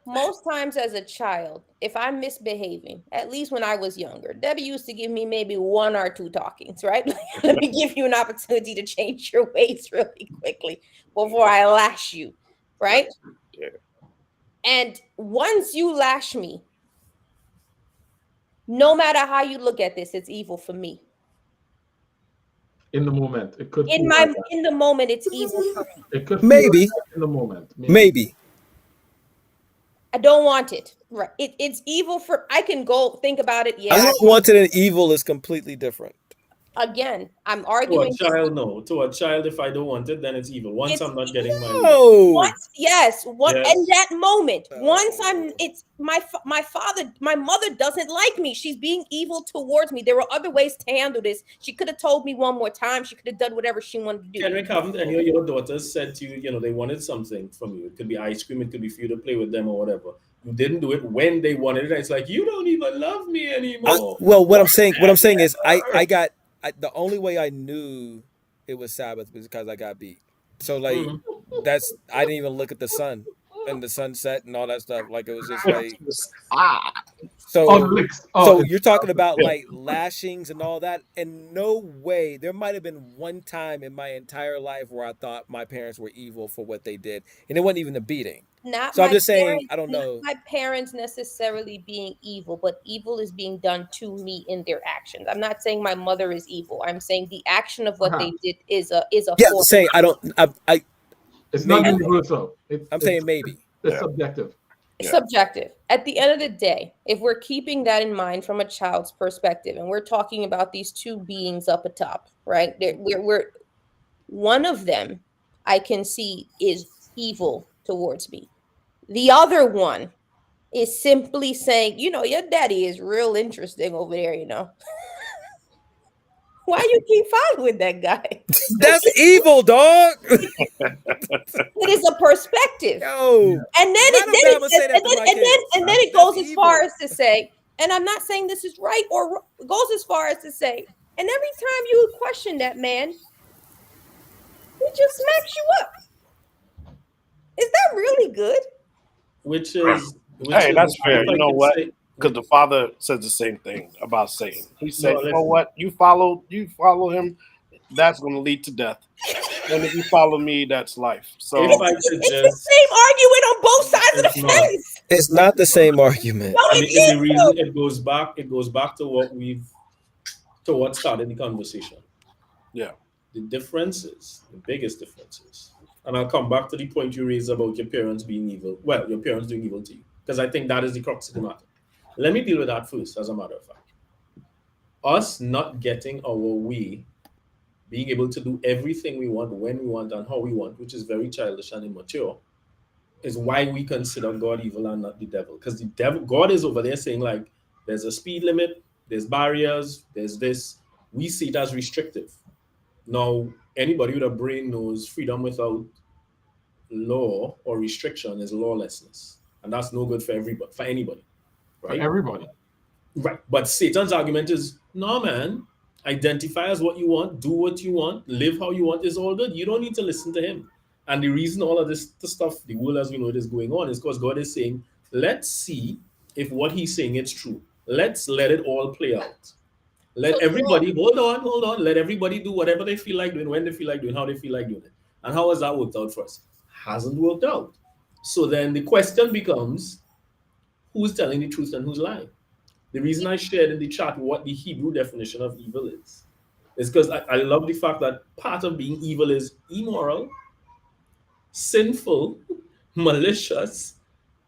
Most times as a child, if I'm misbehaving, at least when I was younger, Debbie used to give me maybe 1 or 2 talkings, right? Let me give you an opportunity to change your ways really quickly before I lash you, right? Yeah. And once you lash me, no matter how you look at this, it's evil for me. In the moment, it could. In the moment, it's evil for me. It could Maybe. in the moment. Maybe. I don't want it. Right? It's evil for. I can go think about it. Yeah. I don't want it, and evil is completely different. Again, I'm To arguing. a child, no. To a child, if I don't want it, then it's evil. Once I'm not getting my way. Oh, Once, yes, one Yes. in that moment. Once it's my father, my mother doesn't like me. She's being evil towards me. There were other ways to handle this. She could have told me one more time. She could have done whatever she wanted to do. Henrik, haven't any of your daughters said to you, they wanted something from you? It could be ice cream, it could be for you to play with them or whatever. You didn't do it when they wanted it. And it's like, you don't even love me anymore. well, what I'm saying is, the only way I knew it was Sabbath was because I got beat. So like, I didn't even look at the sun and the sunset and all that stuff. Like it was just like, so you're talking about like lashings and all that. And no way, there might have been one time in my entire life where I thought my parents were evil for what they did, and it wasn't even a beating. So I'm just saying, I don't know. Not my parents necessarily being evil, but evil is being done to me in their actions. I'm not saying my mother is evil. I'm saying the action of what they did is a yeah. I'm saying It's not universal. I'm saying maybe it's subjective. It's subjective. At the end of the day, if we're keeping that in mind from a child's perspective, and we're talking about these 2 beings up atop, right? We're one of them I can see is evil towards me. The other one is simply saying, your daddy is real interesting over there, Why you keep following that guy? that's evil, dog. It is a perspective. Yo, And then it goes as far as to say, and I'm not saying this is right or goes as far as to say, and every time you question that man, he just smacks you up. Is that really good? Hey, that's fair. You know what? Because the father says the same thing about Satan. He said, you know what? You follow him, that's going to lead to death. And if you follow me, that's life. So it's the same argument on both sides of the fence. It's not the same argument. No, the reason it goes back to what started the conversation. Yeah. The biggest differences. And I'll come back to the point you raised about your parents being evil. Well, your parents doing evil to you. Because I think that is the crux of the matter. Let me deal with that first, as a matter of fact. Us not getting our way, being able to do everything we want, when we want, and how we want, which is very childish and immature, is why we consider God evil and not the devil. Because God is over there saying, like, there's a speed limit, there's barriers, there's this. We see it as restrictive. Now, anybody with a brain knows freedom without law or restriction is lawlessness. And that's no good for anybody. Right? For everybody. Right. But Satan's argument is, no, man, identify as what you want, do what you want, live how you want is all good. You don't need to listen to him. And the reason all of this stuff, the world as we know it is going on, is because God is saying, let's see if what he's saying is true. Let's let it all play out. Let everybody, hold on. Let everybody do whatever they feel like doing, when they feel like doing, how they feel like doing it. And how has that worked out for us? Hasn't worked out. So then the question becomes, who's telling the truth and who's lying. The reason I shared in the chat what the Hebrew definition of evil is because I love the fact that part of being evil is immoral, sinful, malicious,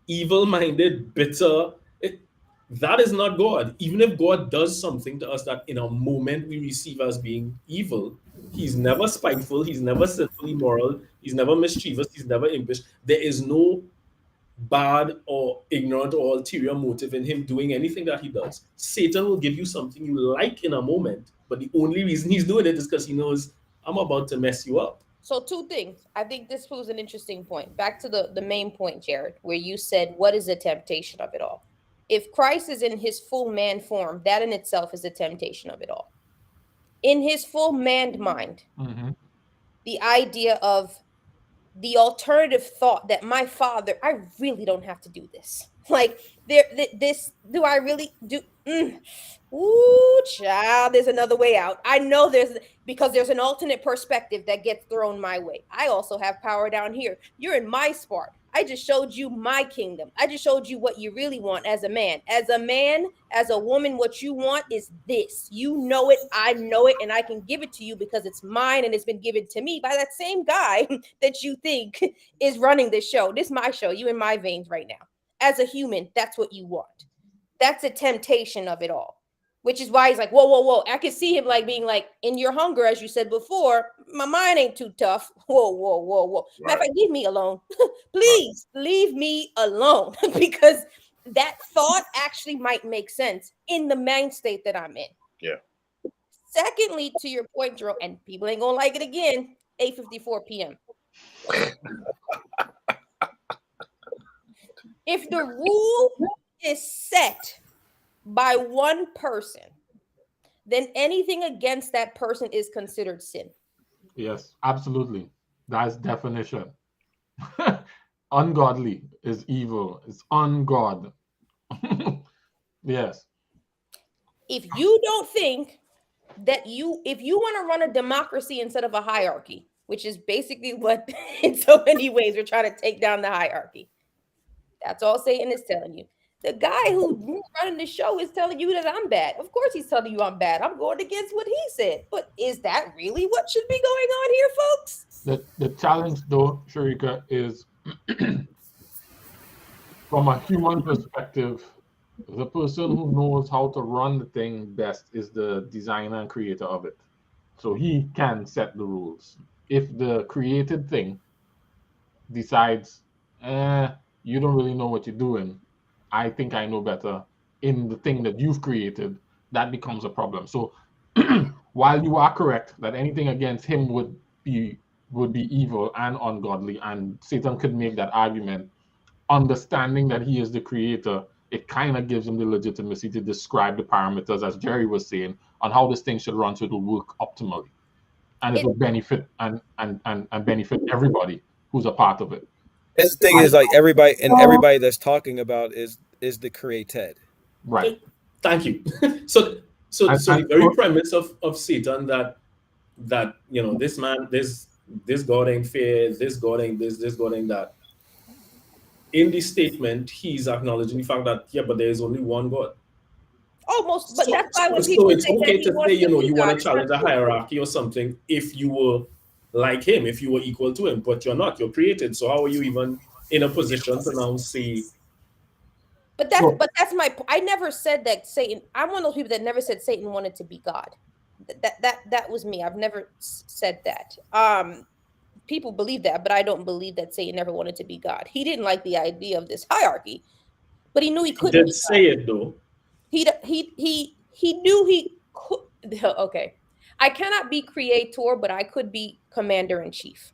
evil-minded, bitter. That is not God. Even if God does something to us that in a moment we receive as being evil, he's never spiteful, he's never sinful, immoral, he's never mischievous, he's never impish. There is no bad or ignorant or ulterior motive in him doing anything that he does. Satan will give you something you like in a moment, but the only reason he's doing it is because he knows I'm about to mess you up. So two things. I think this was an interesting point. Back to the main point, Jared, where you said, what is the temptation of it all? If Christ is in his full man form, that in itself is the temptation of it all. In his full manned mind, the idea of the alternative thought that my father, I really don't have to do this. Like, this, do I really do? Ooh, child, there's another way out. I know because there's an alternate perspective that gets thrown my way. I also have power down here. You're in my spot. I just showed you my kingdom. I just showed you what you really want as a man. As a man, as a woman, what you want is this. You know it, I know it, and I can give it to you because it's mine and it's been given to me by that same guy that you think is running this show. This is my show. You in my veins right now. As a human, that's what you want. That's a temptation of it all. Which is why he's like, whoa, whoa, whoa. I can see him like being like, in your hunger, as you said before, my mind ain't too tough. Whoa, whoa, whoa, whoa. Right. Matter of fact, leave me alone. Please leave me alone. Because that thought actually might make sense in the mind state that I'm in. Yeah. Secondly, to your point, Jerome, and people ain't gonna like it again, 8:54 p.m. If the rule is set by one person, then anything against that person is considered sin. Yes, absolutely. That's definition. Ungodly is evil. It's ungod. Yes. If you don't think that if you want to run a democracy instead of a hierarchy, which is basically what in so many ways we're trying to take down the hierarchy. That's all Satan is telling you. The guy who's running the show is telling you that I'm bad. Of course he's telling you I'm bad. I'm going against what he said. But is that really what should be going on here, folks? The challenge, though, Sharika, is from a human perspective, the person who knows how to run the thing best is the designer and creator of it. So he can set the rules. If the created thing decides, you don't really know what you're doing, I think I know better in the thing that you've created, that becomes a problem. So while you are correct that anything against him would be evil and ungodly, and Satan could make that argument, understanding that he is the creator, it kind of gives him the legitimacy to describe the parameters, as Jerry was saying, on how this thing should run so it will work optimally. And it will benefit and benefit everybody who's a part of it. His thing is like everybody that's talking about is the created. Right. Thank you. So the very premise of Satan that this man, this God ain't fair, this God ain't this God ain't that. In this statement, he's acknowledging the fact that but there is only one God. Almost, but that's why when people it's okay to say you want to challenge a hierarchy or something if you were like him, if you were equal to him, but you're not. You're created. So how are you even in a position to now say? But that's my. I never said that Satan. I'm one of those people that never said Satan wanted to be God. That was me. I've never said that. People believe that, but I don't believe that Satan never wanted to be God. He didn't like the idea of this hierarchy, but he knew he couldn't. He did say it though. He knew he could. Okay, I cannot be creator, but I could be commander in chief.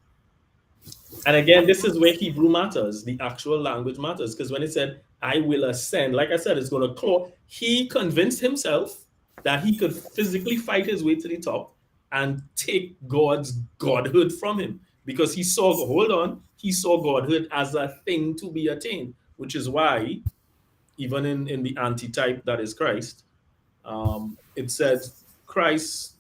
And again, this is where Hebrew matters. The actual language matters, because when it said, "I will ascend," like I said, it's going to claw. He convinced himself that he could physically fight his way to the top and take God's godhood from him, because he saw godhood as a thing to be attained, which is why even in the antitype that is Christ, it says Christ,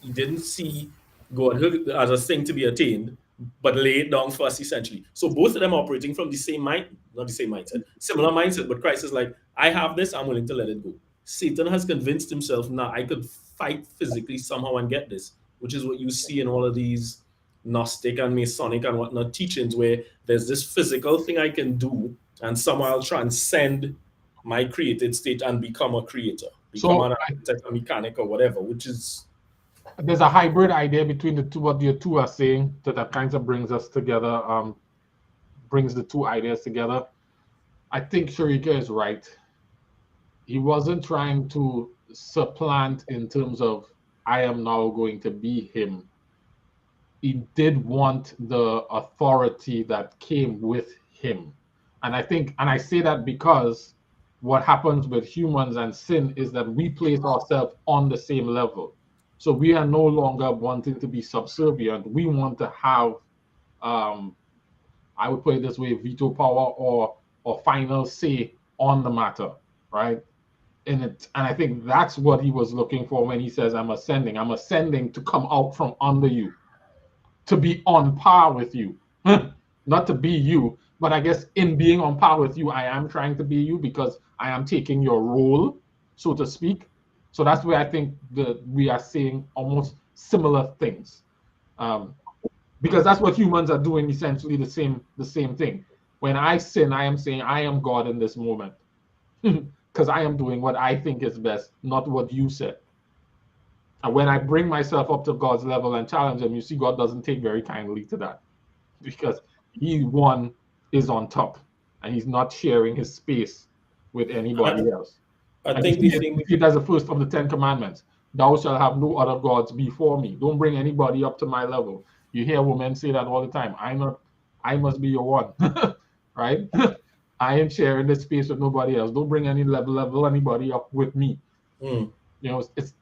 he didn't see godhood as a thing to be attained, but lay it down for us essentially. So both of them are operating from the same mind, not the same mindset, similar mindset, but Christ is like, I have this, I'm willing to let it go. Satan has convinced himself, now I could fight physically somehow and get this, which is what you see in all of these Gnostic and Masonic and whatnot teachings, where there's this physical thing I can do, and somehow I'll transcend my created state and become a creator, become an architect, a mechanic, or whatever, which is... There's a hybrid idea between the two, what the two are saying, that kind of brings us together, brings the two ideas together. I think Sharika is right. He wasn't trying to supplant in terms of, I am now going to be him. He did want the authority that came with him. And I think, and I say that because what happens with humans and sin is that we place ourselves on the same level. So we are no longer wanting to be subservient. We want to have, I would put it this way, veto power or final say on the matter, right? And I think that's what he was looking for when he says, I'm ascending. I'm ascending to come out from under you, to be on par with you. Not to be you, but I guess in being on par with you, I am trying to be you because I am taking your role, so to speak. So that's where I think that we are saying almost similar things, because that's what humans are doing, essentially the same thing. When I sin, I am saying I am God in this moment, because I am doing what I think is best, not what you said. And when I bring myself up to God's level and challenge him, you see God doesn't take very kindly to that, because he one is on top and he's not sharing his space with anybody else. I think the thing it as the first of the 10 commandments. Thou shalt have no other gods before me. Don't bring anybody up to my level. You hear women say that all the time. I must be your one. Right? I ain't sharing this space with nobody else. Don't bring any level anybody up with me. You know, it's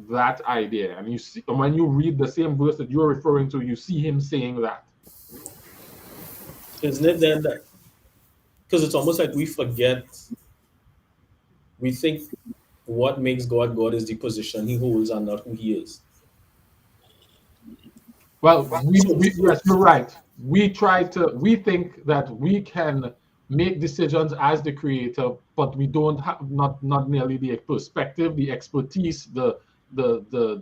that idea. And you see, when you read the same verse that you're referring to, you see him saying that. Isn't it then that, because it's almost like we forget, we think what makes God God is the position he holds and not who he is. Well, yes, you're right. We think that we can make decisions as the creator, but we don't have not nearly the perspective, the expertise, the we're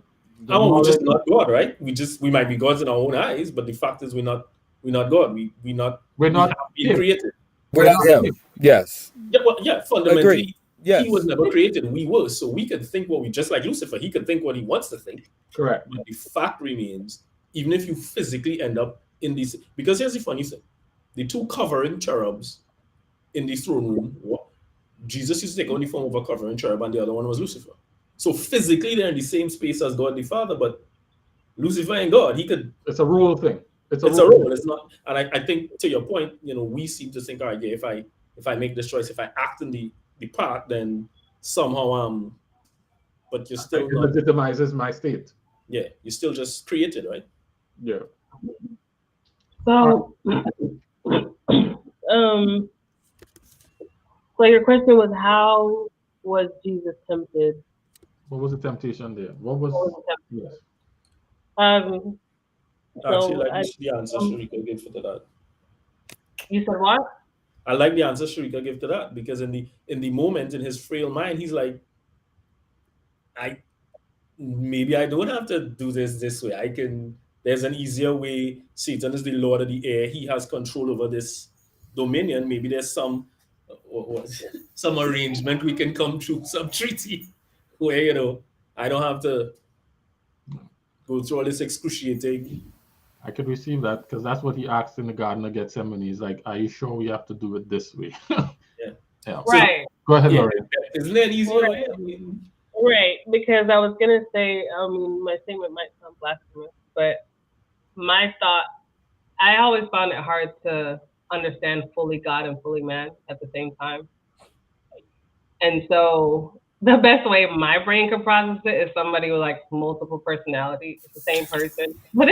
just not God, right? We might be gods in our own eyes, but the fact is we're not God. We have been created. We're not him. Yes. Yeah, well, yeah, fundamentally. Agreed. Yes. He was never created. We were. So we could think what we, just like Lucifer, he could think what he wants to think. Correct. But the fact remains, even if you physically end up in these, because here's the funny thing, the two covering cherubs in the throne room, Jesus used to take on the form of a covering cherub and the other one was Lucifer. So physically they're in the same space as God the Father, but Lucifer ain't God. It's a rule thing. It's a role. It's not. And I think to your point, we seem to think, all right, yeah, if I make this choice, if I act in the part, then somehow but you're still not. It legitimizes my state. Yeah, you're still just created, right? Yeah. So, so your question was, how was Jesus tempted? What was the temptation there? What was the temptation? Yes. Actually, the answer Sharika gave to that. You said what? I like the answer Sharika gave to that, because in the moment, in his frail mind, he's like, maybe I don't have to do this way. There's an easier way. Satan is the Lord of the air. He has control over this dominion. Maybe there's some arrangement we can come to, some treaty where, I don't have to go through all this excruciating. I could receive that, because that's what he asked in the Garden of Gethsemane. He's like, are you sure we have to do it this way? Yeah. Right. So, go ahead, Laurie. Isn't that easier? Right. Right, because I was going to say, my statement might sound blasphemous, but my thought, I always found it hard to understand fully God and fully man at the same time. And so the best way my brain could process it is somebody with like multiple personalities. It's the same person. But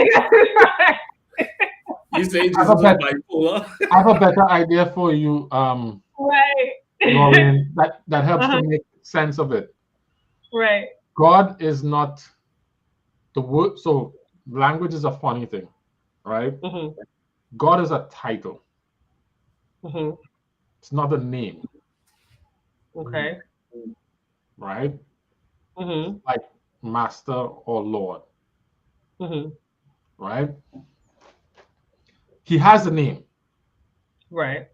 you say Jesus is bipolar. I have a better idea for you, right. Lauren, that helps to make sense of it. Right. God is not the word. So language is a funny thing. right? Mm-hmm. God is a title. Mm-hmm. It's not a name, Okay. right? Mm-hmm. Like Master or Lord, Mm-hmm. right? He has a name, Right.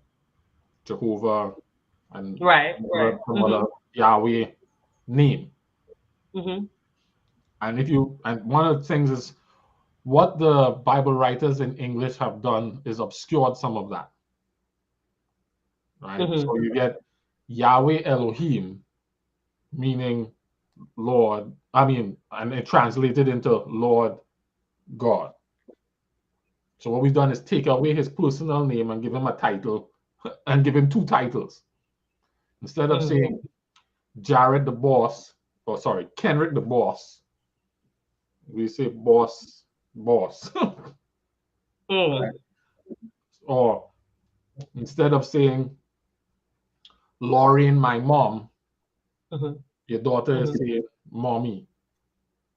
Jehovah, and Right. Right. some other Yahweh name. Mm-hmm. And one of the things is what the Bible writers in English have done is obscured some of that, right? Mm-hmm. So you get Yahweh Elohim, meaning Lord. And it translated into Lord God. So what we've done is take away his personal name and give him a title, and give him two titles. Instead of saying Jared the boss, or sorry, Kenrick the boss, we say boss. Mm. Or instead of saying Lauren, my mom, Mm-hmm. your daughter is saying mommy.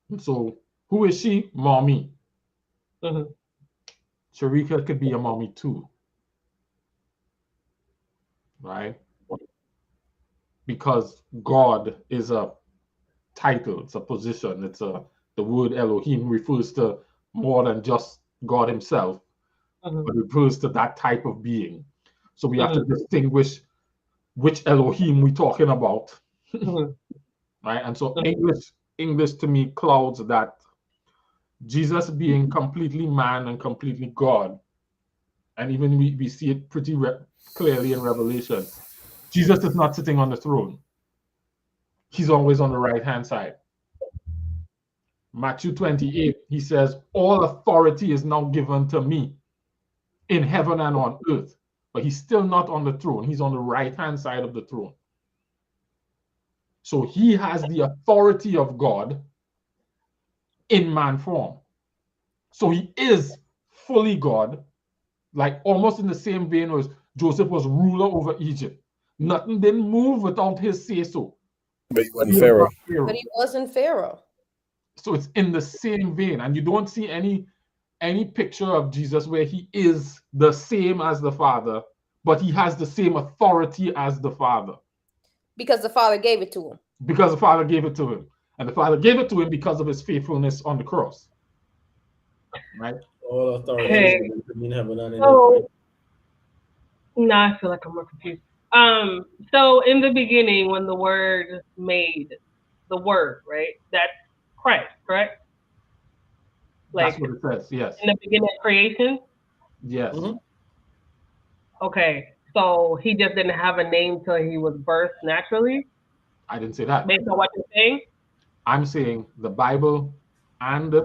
And so who is she? Mommy. Mm-hmm. Sharika could be a mommy too, right? Because God is a title, it's a position, the word Elohim refers to more than just God himself, but it refers to that type of being. So we have to distinguish which Elohim we're talking about, right? And so English to me clouds that Jesus being completely man and completely God, and even we see it pretty clearly in Revelation. Jesus is not sitting on the throne. He's always on the right-hand side. Matthew 28, he says, all authority is now given to me in heaven and on earth. But he's still not on the throne. He's on the right-hand side of the throne. So he has the authority of God in man form. So he is fully God, like almost in the same vein as Joseph was ruler over Egypt. Nothing didn't move without his say-so. But he wasn't Pharaoh. But he wasn't Pharaoh. So it's in the same vein, and you don't see any picture of Jesus where he is the same as the Father, but he has the same authority as the Father. Because the Father gave it to him. Because the Father gave it to him. And the Father gave it to him because of his faithfulness on the cross. Right? All authority Hey. is in heaven and in earth. So, no, I feel like I'm more confused. So in the beginning, when the Word made the Word, right? That's Christ, correct? That's what it says, yes. In the beginning of creation? Yes. Okay, so he just didn't have a name till he was birthed naturally? I didn't say that. Based on what you're saying? I'm saying the Bible and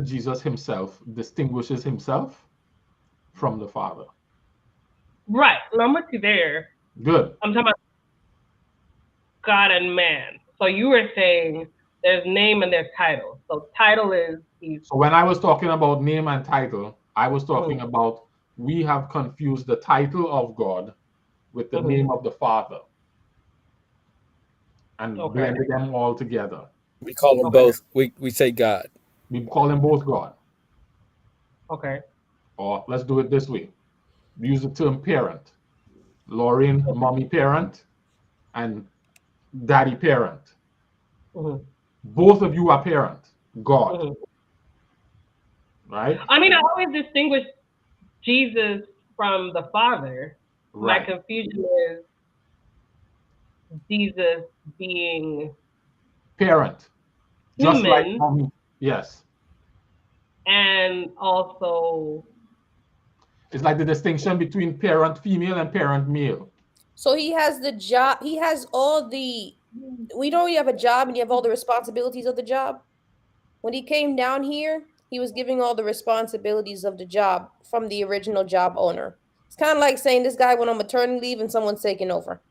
Jesus himself distinguishes himself from the Father. Right. I'm with you there. Good. I'm talking about God and man. So you were saying there's name and there's title. So title is So when I was talking about name and title, I was talking about we have confused the title of God with the name of the Father and blended them all together. We call them both. We say God. We call them both God. Okay. Or let's do it this way. We use the term parent. Lauren, mommy parent, and daddy parent. Both of you are parent. God. Right? I mean, I always distinguish Jesus from the Father. Right. My confusion is Jesus being parent. Just human, like mommy. Yes. And also it's like the distinction between parent female and parent male. So he has the job, he has all the, we know you have a job and you have all the responsibilities of the job. When he came down here, he was giving all the responsibilities of the job from the original job owner. It's kind of like saying this guy went on maternity leave and someone's taking over.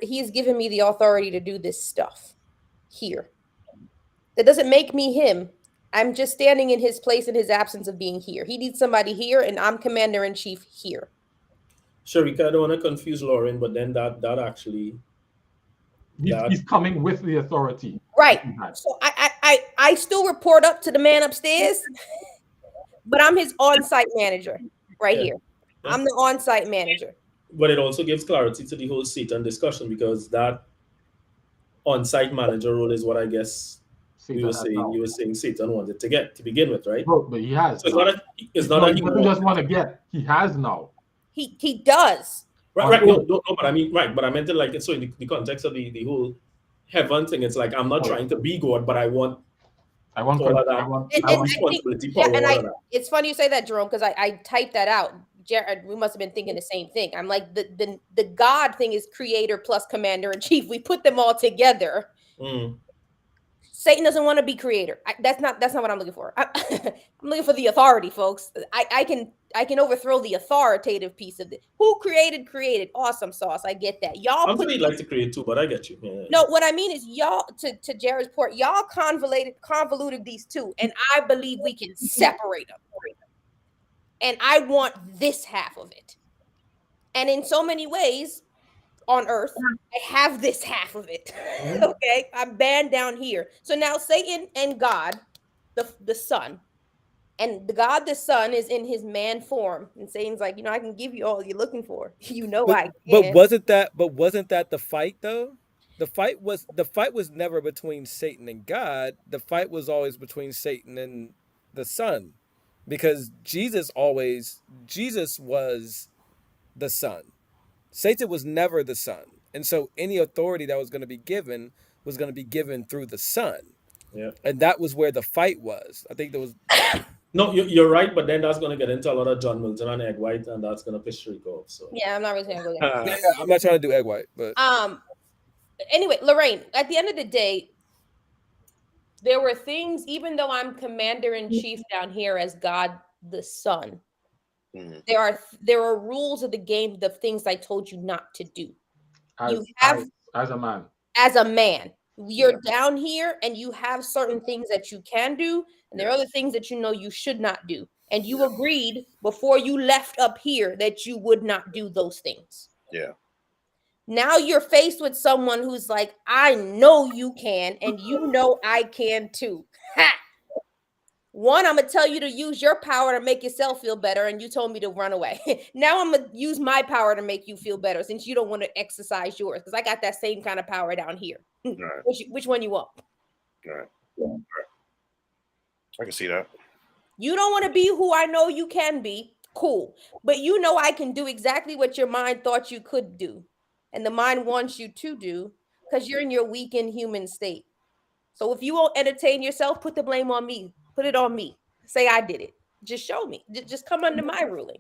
He's given me the authority to do this stuff here. That doesn't make me him. I'm just standing in his place in his absence of being here. He needs somebody here, and I'm commander-in-chief here. Sharika, I don't want to confuse Lauren, but then that actually... He's coming with the authority. Right. So I still report up to the man upstairs. but I'm his on-site manager right Yeah. here. I'm the on-site manager. But it also gives clarity to the whole Satan discussion, because that on-site manager role is what I guess you were saying Satan wanted to get to begin with, right? But he has. So it's not that he doesn't just want to get. He has now. He does. Right. No, but I mean, right. But I meant it like, so in the context of the whole heaven thing, it's like, I'm not trying to be God, but I want all of that. I want responsibility, power, all of that. It's funny you say that, Jerome, because I typed that out. Jared, we must have been thinking the same thing. I'm like, the God thing is creator plus commander in chief. We put them all together. Satan doesn't want to be creator. That's not what I'm looking for. I'm looking for the authority, folks. I can overthrow the authoritative piece of it. Who created? Awesome sauce. I get that. Y'all. I'm really like to create too, but I get you. Yeah. No, what I mean is y'all, to Jared's point, y'all convoluted these two, and I believe we can separate them. And I want this half of it. And in so many ways on earth, I have this half of it. Okay, I'm banned down here. So now Satan and God, the Son, and the God the Son is in his man form, and Satan's like, I can give you all you're looking for. I can. But wasn't that the fight though? The fight was never between Satan and God. The fight was always between Satan and the Son, because Jesus was the Son. Satan was never the Son. And so any authority that was going to be given through the Son. Yeah. And that was where the fight was. I think there was... No, you're right, but then that's going to get into a lot of John Milton and Egg White, and that's going to piss Shriek off. So. Yeah, I'm not really going to go there. I'm not trying to do Egg White, but... Anyway, Lorraine, at the end of the day, there were things, even though I'm commander-in-chief down here as God the Son, there are rules of the game, the things I told you not to do. As a man. As a man. You're down here and you have certain things that you can do, and there are other things that you should not do. And you agreed before you left up here that you would not do those things. Yeah. Now you're faced with someone who's like, I know you can, and I can too. Ha! One, I'm going to tell you to use your power to make yourself feel better, and you told me to run away. Now I'm going to use my power to make you feel better, since you don't want to exercise yours, because I got that same kind of power down here. Right. Which one you want? Right. I can see that. You don't want to be who I know you can be. Cool. But I can do exactly what your mind thought you could do. And the mind wants you to do, because you're in your weakened human state. So if you won't entertain yourself, put the blame on me. Put it on me. Say I did it. Just show me. Just come under my ruling.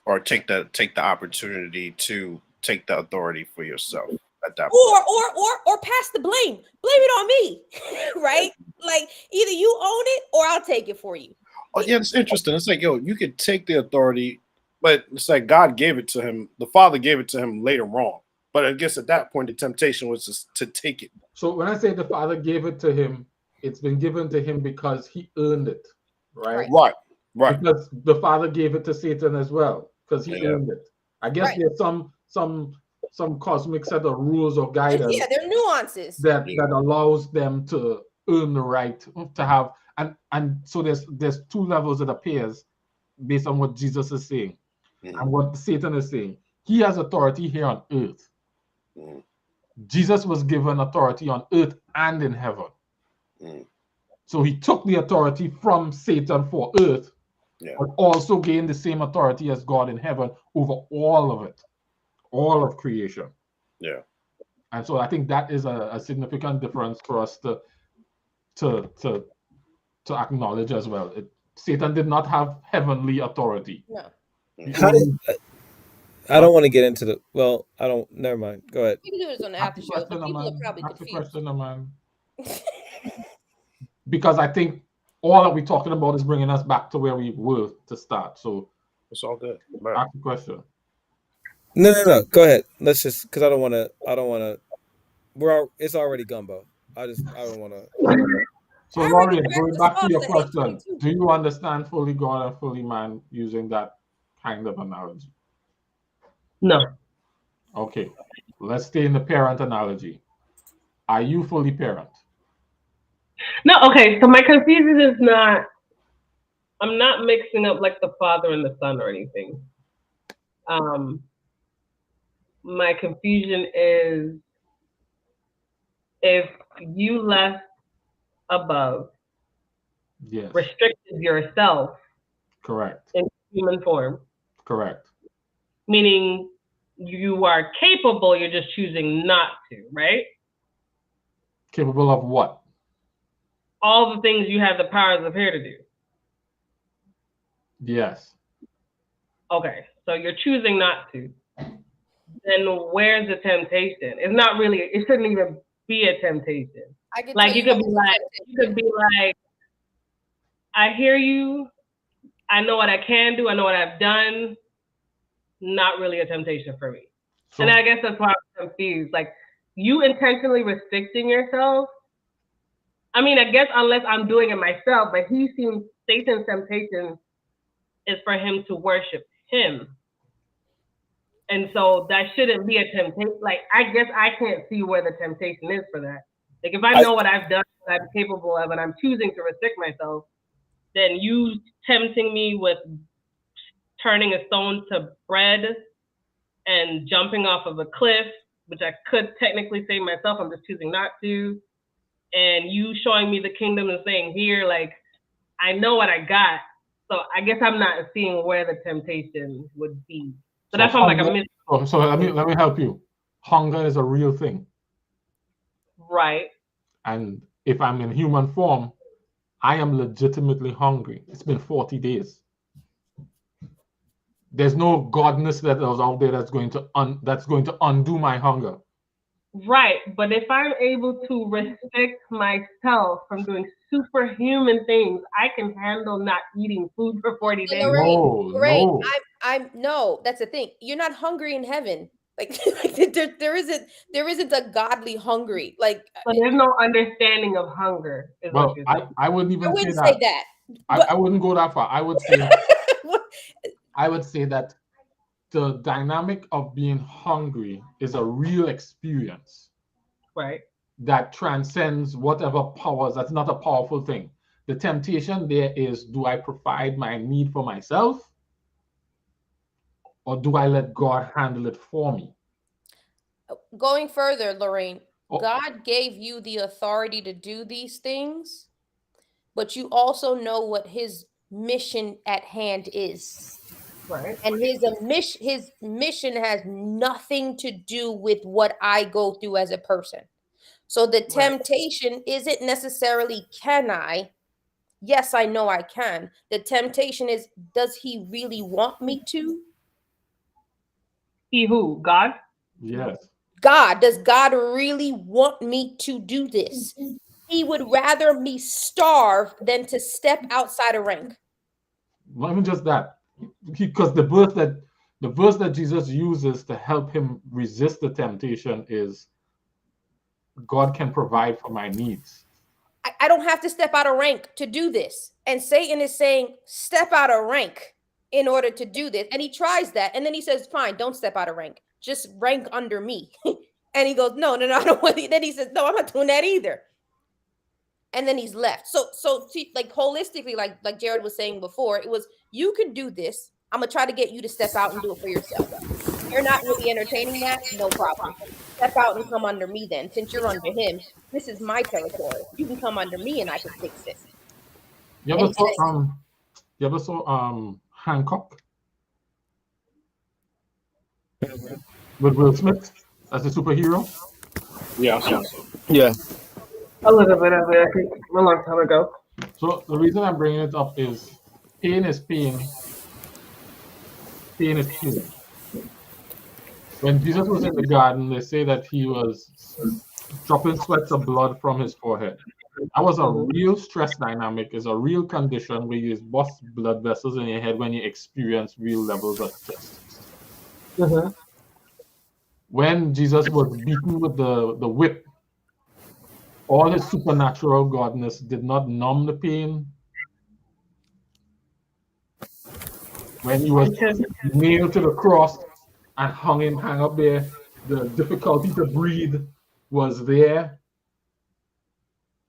Or take the opportunity to take the authority for yourself at that point. Or pass the blame. Blame it on me. Right? Like either you own it or I'll take it for you. Oh yeah, it's interesting. It's like, you could take the authority, but it's like God gave it to him. The Father gave it to him later on. But I guess at that point, the temptation was just to take it. So when I say the Father gave it to him, it's been given to him because he earned it, right? Right. Because the Father gave it to Satan as well, because he earned it. I guess there's some cosmic set of rules or guidance. Yeah, there are nuances that allows them to earn the right to have, and so there's two levels it appears based on what Jesus is saying and what Satan is saying. He has authority here on earth. Jesus was given authority on earth and in heaven. So he took the authority from Satan for earth, but also gained the same authority as God in heaven over all of it, all of creation. Yeah. And so I think that is a significant difference for us to acknowledge as well. Satan did not have heavenly authority. No. I don't want to get into never mind. Go ahead. You can do this on the after show. People are probably confused. Because I think all that we're talking about is bringing us back to where we were to start. So it's all good. Ask the question. No. Go ahead. Let's just, because I don't want to. It's already gumbo. I don't want to. So Lauren, going back to your question, do you understand fully God and fully man using that kind of analogy? No. Okay. Let's stay in the parent analogy. Are you fully parent? No, okay, so my confusion is not I'm not mixing up like the Father and the Son or anything. My confusion is if you left above, Yes. restricted yourself Correct. in human form, Correct. meaning you are capable, you're just choosing not to, right? Capable of what? All the things you have the powers of here to do. Yes. Okay, so you're choosing not to. Then where's the temptation? It's not really. It shouldn't even be a temptation. I can Like tell you could be like, I hear you. I know what I can do. I know what I've done. Not really a temptation for me. So, And I guess that's why I'm confused. Like you intentionally restricting yourself. I mean, I guess unless I'm doing it myself, but he seems Satan's temptation is for him to worship him. And so that shouldn't be a temptation. Like, I guess I can't see where the temptation is for that. Like, if I know what I've done, what I'm capable of, and I'm choosing to restrict myself, then you tempting me with turning a stone to bread and jumping off of a cliff, which I could technically save myself, I'm just choosing not to, and you showing me the kingdom and saying, here, like, I know what I got. So I guess I'm not seeing where the temptation would be. So that's why I'm like, I'm missing. So let me help you. Hunger is a real thing. Right. And if I'm in human form, I am legitimately hungry. It's been 40 days. There's no godness that was out there that's going to undo my hunger. Right, but if I'm able to restrict myself from doing superhuman things, I can handle not eating food for 40 days. No. No, that's the thing. You're not hungry in heaven. Like there isn't a godly hungry. Like but there's no understanding of hunger. Well, I wouldn't even wouldn't say that. I wouldn't go that far. I would say that the dynamic of being hungry is a real experience. Right. That transcends whatever powers. That's not a powerful thing. The temptation there is, do I provide my need for myself? Or do I let God handle it for me? Going further, Lorraine, God gave you the authority to do these things, but you also know what his mission at hand is. Right. And his mission has nothing to do with what I go through as a person. So the temptation isn't necessarily, can I? Yes, I know I can. The temptation is, does he really want me to? He who? God? Yes. God. Does God really want me to do this? He would rather me starve than to step outside a rank. Not even just that. Because the verse that Jesus uses to help him resist the temptation is, God can provide for my needs. I don't have to step out of rank to do this. And Satan is saying, step out of rank in order to do this. And he tries that. And then he says, fine, don't step out of rank. Just rank under me. And he goes, no, I don't want it. Then he says, no, I'm not doing that either. And then he's left. So see, like holistically, like Jared was saying before, it was, you can do this. I'm going to try to get you to step out and do it for yourself. You're not really entertaining that. No problem. Step out and come under me then. Since you're under him, this is my territory. You can come under me and I can fix it. You ever saw Hancock? With Will Smith as a superhero? Yeah. A little bit of it, I think, a long time ago. So the reason I'm bringing it up is pain is pain. Pain is pain. When Jesus was in the garden, they say that he was dropping sweats of blood from his forehead. That was a real stress dynamic. It's a real condition where you bust blood vessels in your head when you experience real levels of stress. Mm-hmm. When Jesus was beaten with the whip, all his supernatural godness did not numb the pain. When he was nailed to the cross and hung up there, the difficulty to breathe was there.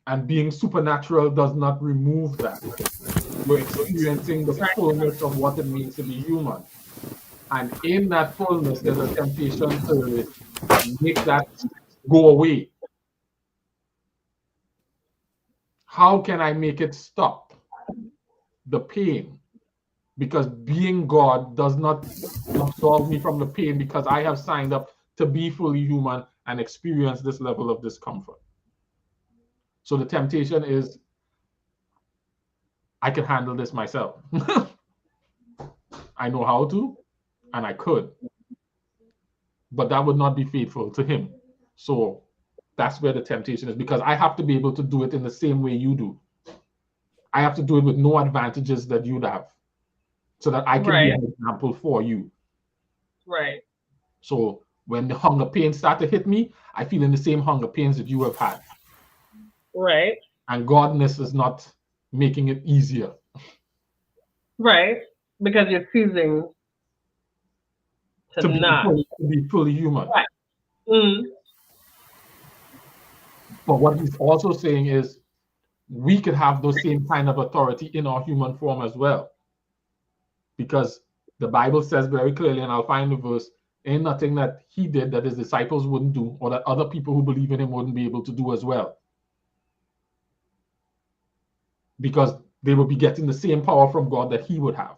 And being supernatural does not remove that. You're experiencing the fullness of what it means to be human. And in that fullness, there's a temptation to make that go away. How can I make it stop? The pain. Because being God does not absolve me from the pain, because I have signed up to be fully human and experience this level of discomfort. So the temptation is, I can handle this myself. I know how to, and I could. But that would not be faithful to him. So that's where the temptation is, because I have to be able to do it in the same way you do. I have to do it with no advantages that you'd have, so that I can be an example for you. Right. So when the hunger pains start to hit me, I feel in the same hunger pains that you have had. Right. And godness is not making it easier. Right. Because you're choosing to not be fully human. Right. Mm. But what he's also saying is, we could have those same kind of authority in our human form as well. Because the Bible says very clearly, and I'll find the verse, ain't nothing that he did that his disciples wouldn't do, or that other people who believe in him wouldn't be able to do as well. Because they will be getting the same power from God that he would have.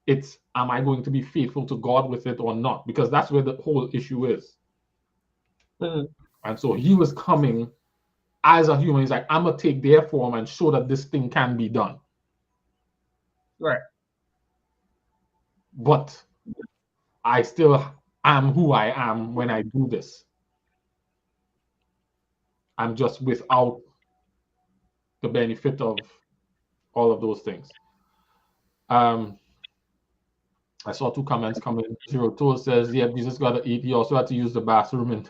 It's, am I going to be faithful to God with it or not? Because that's where the whole issue is. Mm-hmm. And so he was coming as a human. He's like, I'm going to take their form and show that this thing can be done. Right. But I still am who I am when I do this. I'm just without the benefit of all of those things. I saw 2 comments coming. Zero Tool says, yeah, Jesus got to eat. He also had to use the bathroom in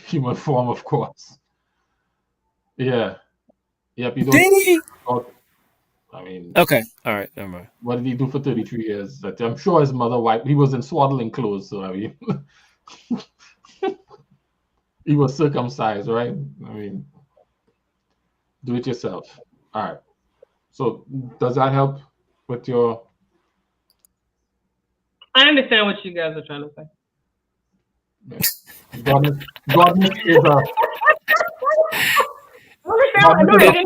human form, of course. Yeah. Yep. Did he? I mean. Okay. All right. Never mind. What did he do for 33 years? I'm sure his mother wiped. He was in swaddling clothes, so I mean, he was circumcised, right? I mean, do it yourself. All right. So does that help with your? I understand what you guys are trying to say. Yeah. Godness is a.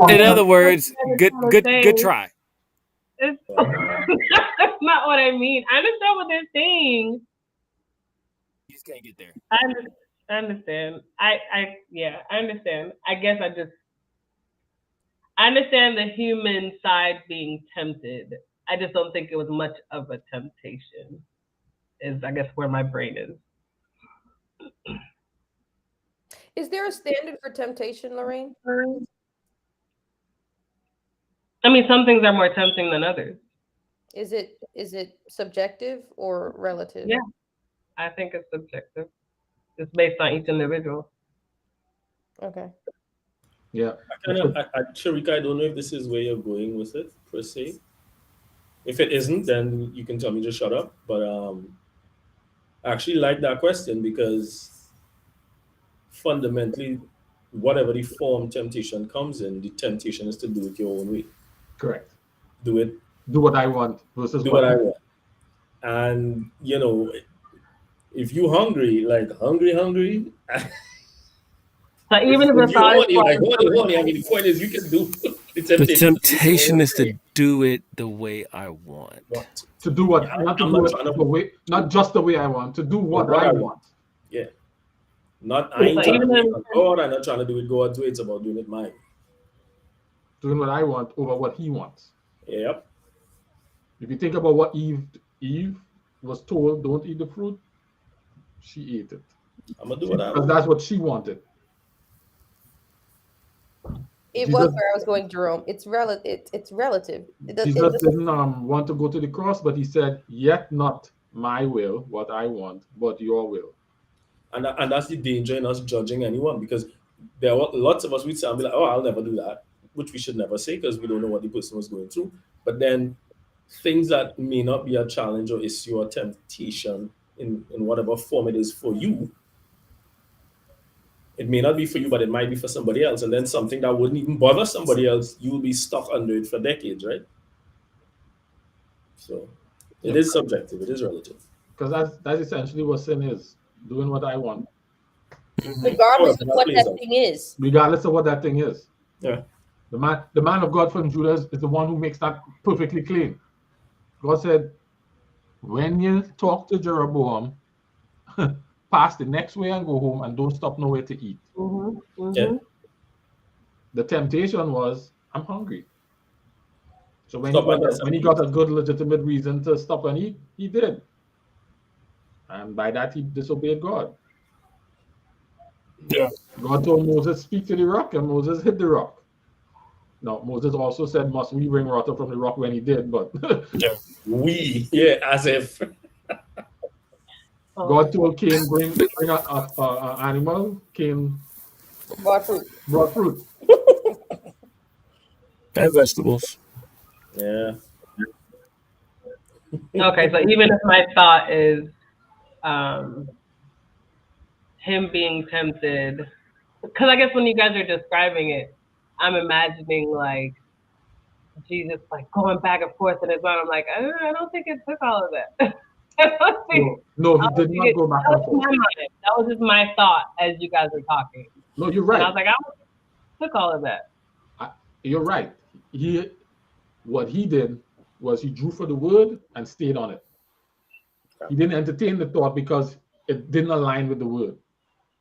In other words, good try. That's not what I mean. I understand what they're saying. You just can't get there. I understand. I understand. I guess I understand the human side being tempted. I just don't think it was much of a temptation, is I guess where my brain is. Is there a standard for temptation, Lorraine? I mean, some things are more tempting than others. Is it subjective or relative? Yeah, I think it's subjective. It's based on each individual. Okay. Yeah. Sharika, I don't know if this is where you're going with it, per se. If it isn't, then you can tell me to shut up. But I actually like that question, because fundamentally, whatever the form temptation comes in, the temptation is to do it your own way. Correct. Do what I want versus what I want. And, if you hungry, hungry. So even if it's horny, I mean, the point is you can do the temptation is to do it the way I want. To do what? Not just the way I want. To do what I want. Yeah. I ain't trying to do it God. I'm not trying to do it God's way. It's about doing it mine. Doing what I want over what he wants. Yep. If you think about what Eve was told, don't eat the fruit, she ate it. I'm gonna do what I want. Because that's what she wanted. It was where I was going, Jerome. It's relative. It's relative. Jesus didn't want to go to the cross, but he said, "Yet not my will, what I want, but your will." And that's the danger in us judging anyone, because there are lots of us would say, "I'll be like, oh, I'll never do that," which we should never say, because we don't know what the person was going through. But then things that may not be a challenge or issue or temptation in whatever form it is for you, it may not be for you, but it might be for somebody else. And then something that wouldn't even bother somebody else, you will be stuck under it for decades, right? So it is subjective. It is relative. Because that's essentially what sin is: doing what I want, Regardless However, of what plays that out. thing is. regardless of what that thing is. Yeah. The man of God from Judah is the one who makes that perfectly clean. God said, when you talk to Jeroboam, pass the next way and go home, and don't stop nowhere to eat. Yeah. The temptation was, I'm hungry. So when Stop and he got a good legitimate reason to stop and eat, he did. And by that he disobeyed God. Yeah. God told Moses, speak to the rock, and Moses hit the rock. Now, Moses also said, must we bring water from the rock, when he did, but Yeah. As if. God told Cain, bring an animal. Cain Brought fruit. brought fruit. And vegetables. Yeah. Okay, so even if my thought is um, him being tempted, because I guess when you guys are describing it, I'm imagining like Jesus like going back and forth in his mind. I'm like, I don't think it took all of that. I don't think, No, I he don't did think not it, go back that and was forth. my mind. That was just my thought as you guys were talking. No, you're And I right. was like, I don't think it took all of that. You're right. What he did was he drew for the word and stayed on it. He didn't entertain the thought because it didn't align with the word,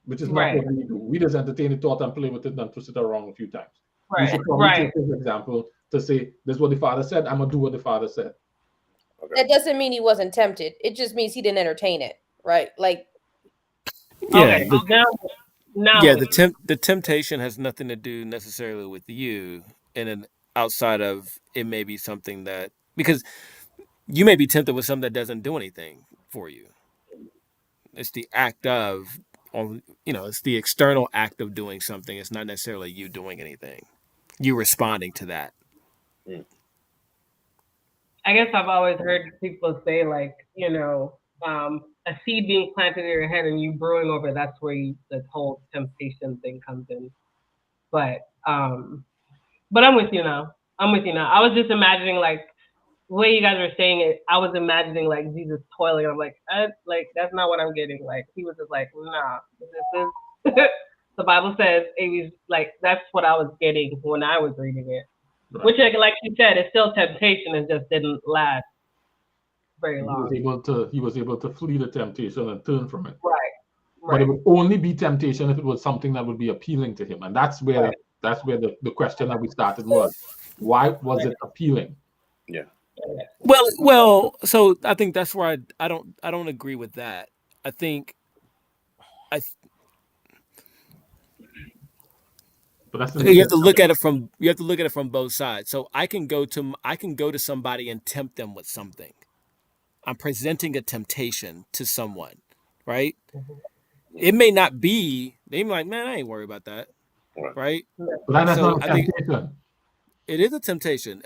which is not Right. what we do. We just entertain the thought and play with it and twist it around a few times. We Right. should probably Right. take this example to say, this is what the Father said, I'm going to do what the Father said. That doesn't mean he wasn't tempted. It just means he didn't entertain it, right? Like, Yeah. Okay. Now. Yeah, the temptation has nothing to do necessarily with you, and outside of it may be something that, because you may be tempted with something that doesn't do anything for you. It's the act of, or it's the external act of doing something. It's not necessarily you doing anything. You responding to that. I guess I've always heard people say like, a seed being planted in your head and you brewing over, that's where the whole temptation thing comes in. But I'm with you now. I was just imagining like the way you guys were saying it, I was imagining like Jesus toiling. I'm like, that's not what I'm getting. Like he was just like, nah, this is the Bible says it was like that's what I was getting when I was reading it. Right. Which like you said, it's still temptation, it just didn't last very long. He was able to flee the temptation and turn from it. Right. But it would only be temptation if it was something that would be appealing to him. And that's where the question that we started was, why was it appealing? Yeah. Well. So I think that's where I don't agree with that. I think But that's you have to look at it from both sides. So I can go to somebody and tempt them with something. I'm presenting a temptation to someone, right? It may not be. They may like, man, I ain't worried about that, right? But that's not a temptation. It is a temptation.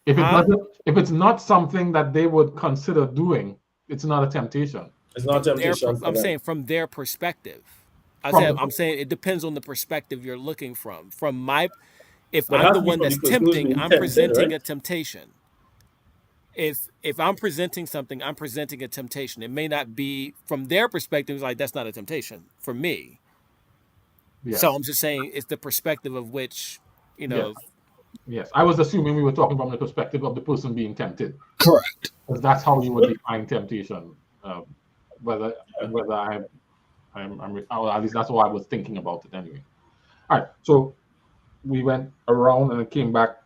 If it's not something that they would consider doing, it's not a temptation. It's not temptation. I'm saying from their perspective. I'm saying it depends on the perspective you're looking from. If I'm the one that's tempting, I'm presenting a temptation. If I'm presenting something, I'm presenting a temptation. It may not be from their perspective. It's like that's not a temptation for me. Yes. So I'm just saying it's the perspective of which Yes, I was assuming we were talking from the perspective of the person being tempted. Correct. Because that's how you would define temptation. Whether I'm or at least that's how I was thinking about it anyway. All right, so we went around and came back.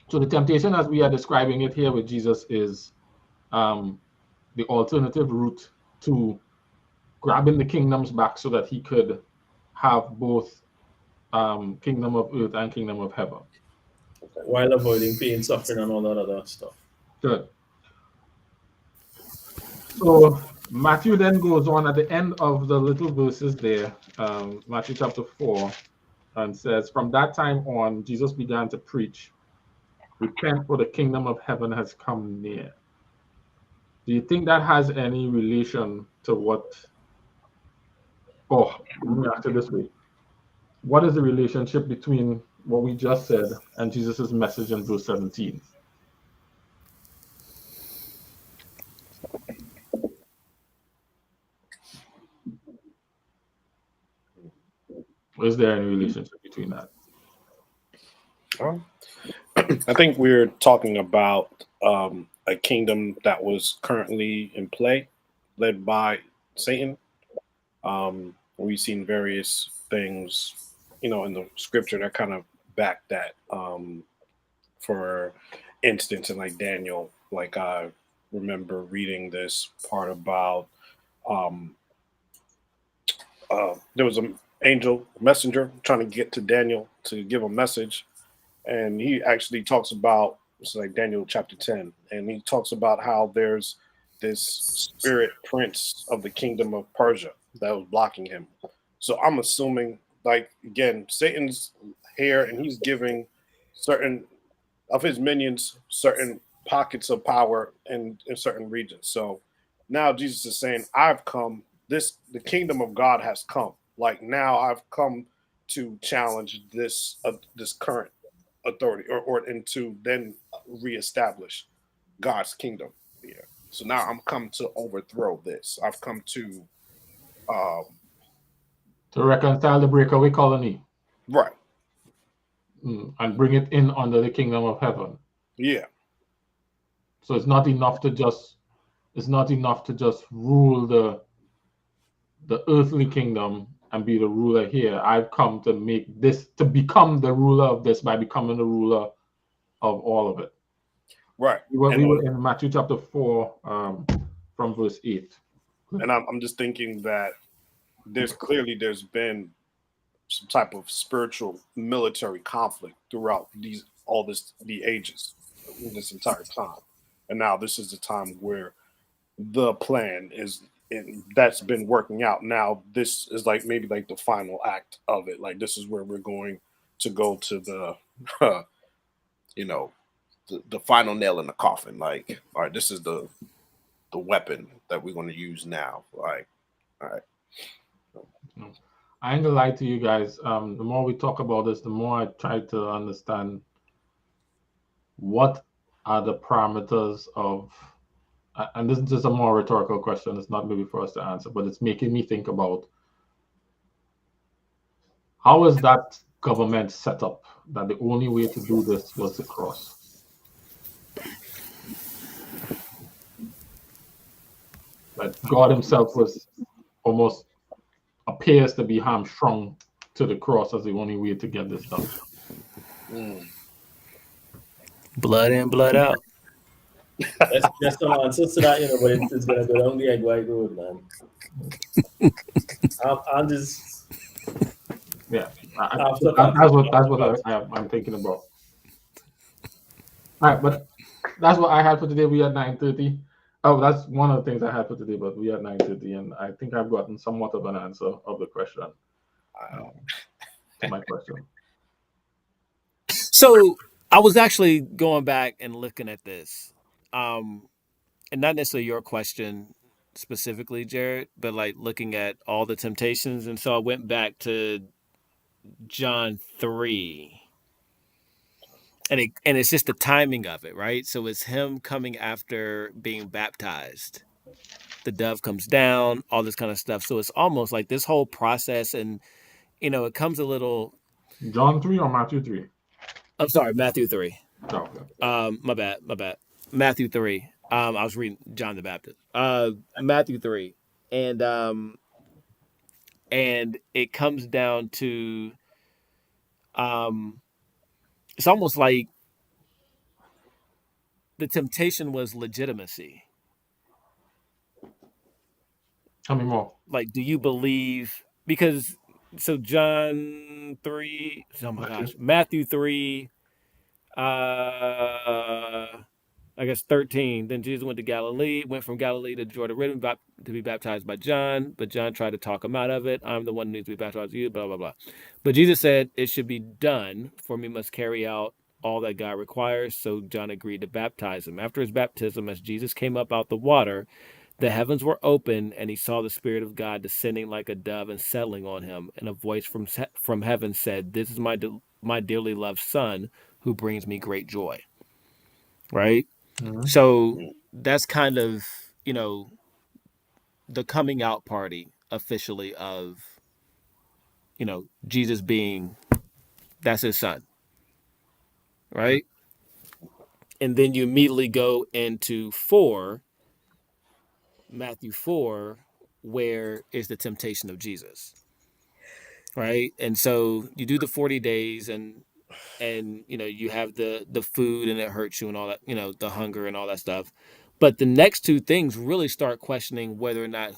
So the temptation, as we are describing it here with Jesus, is the alternative route to grabbing the kingdoms back so that he could have both kingdom of earth and kingdom of heaven. While avoiding pain, suffering, and all that other stuff. Good. So Matthew then goes on at the end of the little verses there, Matthew chapter 4, and says, from that time on, Jesus began to preach, repent, for the kingdom of heaven has come near. Do you think that has any relation to what? Oh, let me ask it this way. What is the relationship between what we just said and Jesus' message in verse 17? Is there any relationship between that? I think we're talking about a kingdom that was currently in play, led by Satan. We've seen various things, in the scripture that kind of back that. For instance, in like Daniel, like I remember reading this part about um, there was an angel messenger trying to get to Daniel to give a message, and he actually talks about it's like Daniel chapter 10, and he talks about how there's this spirit prince of the kingdom of Persia that was blocking him. So I'm assuming, like again, Satan's here, and he's giving certain of his minions certain pockets of power in certain regions. So now Jesus is saying, I've come, the kingdom of God has come. Like now I've come to challenge this current authority or and to then reestablish God's kingdom here. So now I'm come to overthrow this. I've come um To reconcile the breakaway colony right. and bring it in under the kingdom of heaven. Yeah. So it's not enough to just rule the earthly kingdom and be the ruler here. I've come to become the ruler of this by becoming the ruler of all of it. Right. We were in Matthew chapter 4 from verse 8. And I'm just thinking that there's been some type of spiritual military conflict throughout the ages, this entire time. And now this is the time where the plan that's been working out. Now this is like maybe like the final act of it. Like this is where we're going to go to the the final nail in the coffin. Like, all right, this is the weapon that we're going to use now. Like, all right. I ain't gonna lie to you guys. The more we talk about this, the more I try to understand what are the parameters of, and this is just a more rhetorical question. It's not maybe for us to answer, but it's making me think about how is that government set up that the only way to do this was the cross. That God himself was almost appears to be hamstrung to the cross as the only way to get this done. Blood in, blood out. That's some answers to that, but it's gonna go down the egg white road, man. I'm just that's what I'm thinking about. All right, but that's what I had for today. We at 9:30. Oh, that's one of the things I had for today, but we at 9:30, and I think I've gotten somewhat of an answer of the question. To my question. So I was actually going back and looking at this, and not necessarily your question specifically, Jared, but like looking at all the temptations, and so I went back to John 3. And it's just the timing of it, right? So it's him coming after being baptized. The dove comes down, all this kind of stuff. So it's almost like this whole process, and it comes a little. John 3 or Matthew 3? I'm sorry, Matthew 3. Oh, okay. My bad. Matthew 3. I was reading John the Baptist. Matthew 3, and it comes down to it's almost like the temptation was legitimacy. Tell me more. Like, do you believe? Because so John 3. Oh my gosh, Matthew 3. I guess 13. Then Jesus went to Galilee, went from Galilee to Jordan River to be baptized by John. But John tried to talk him out of it. I'm the one who needs to be baptized with you, blah, blah, blah. But Jesus said, it should be done, for me must carry out all that God requires. So John agreed to baptize him. After his baptism, as Jesus came up out the water, the heavens were open, and he saw the Spirit of God descending like a dove and settling on him. And a voice from heaven said, this is my dearly loved Son, who brings me great joy. Right? Mm-hmm. So that's kind of, the coming out party officially of, Jesus being that's his son, right? And then you immediately go into Matthew 4, where is the temptation of Jesus, right? And so you do the 40 days and you have the food and it hurts you and all that, the hunger and all that stuff. But the next two things really start questioning whether or not,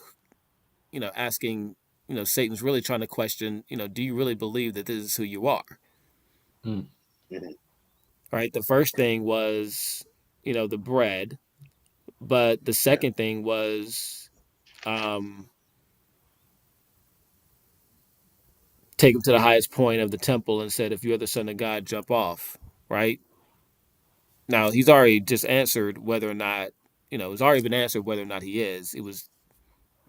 asking, Satan's really trying to question, do you really believe that this is who you are? Mm. Right. The first thing was, the bread, but the second thing was, take him to the highest point of the temple and said, if you're the son of God, jump off. Right. Now he's already just answered whether or not, it's already been answered whether or not he is. It was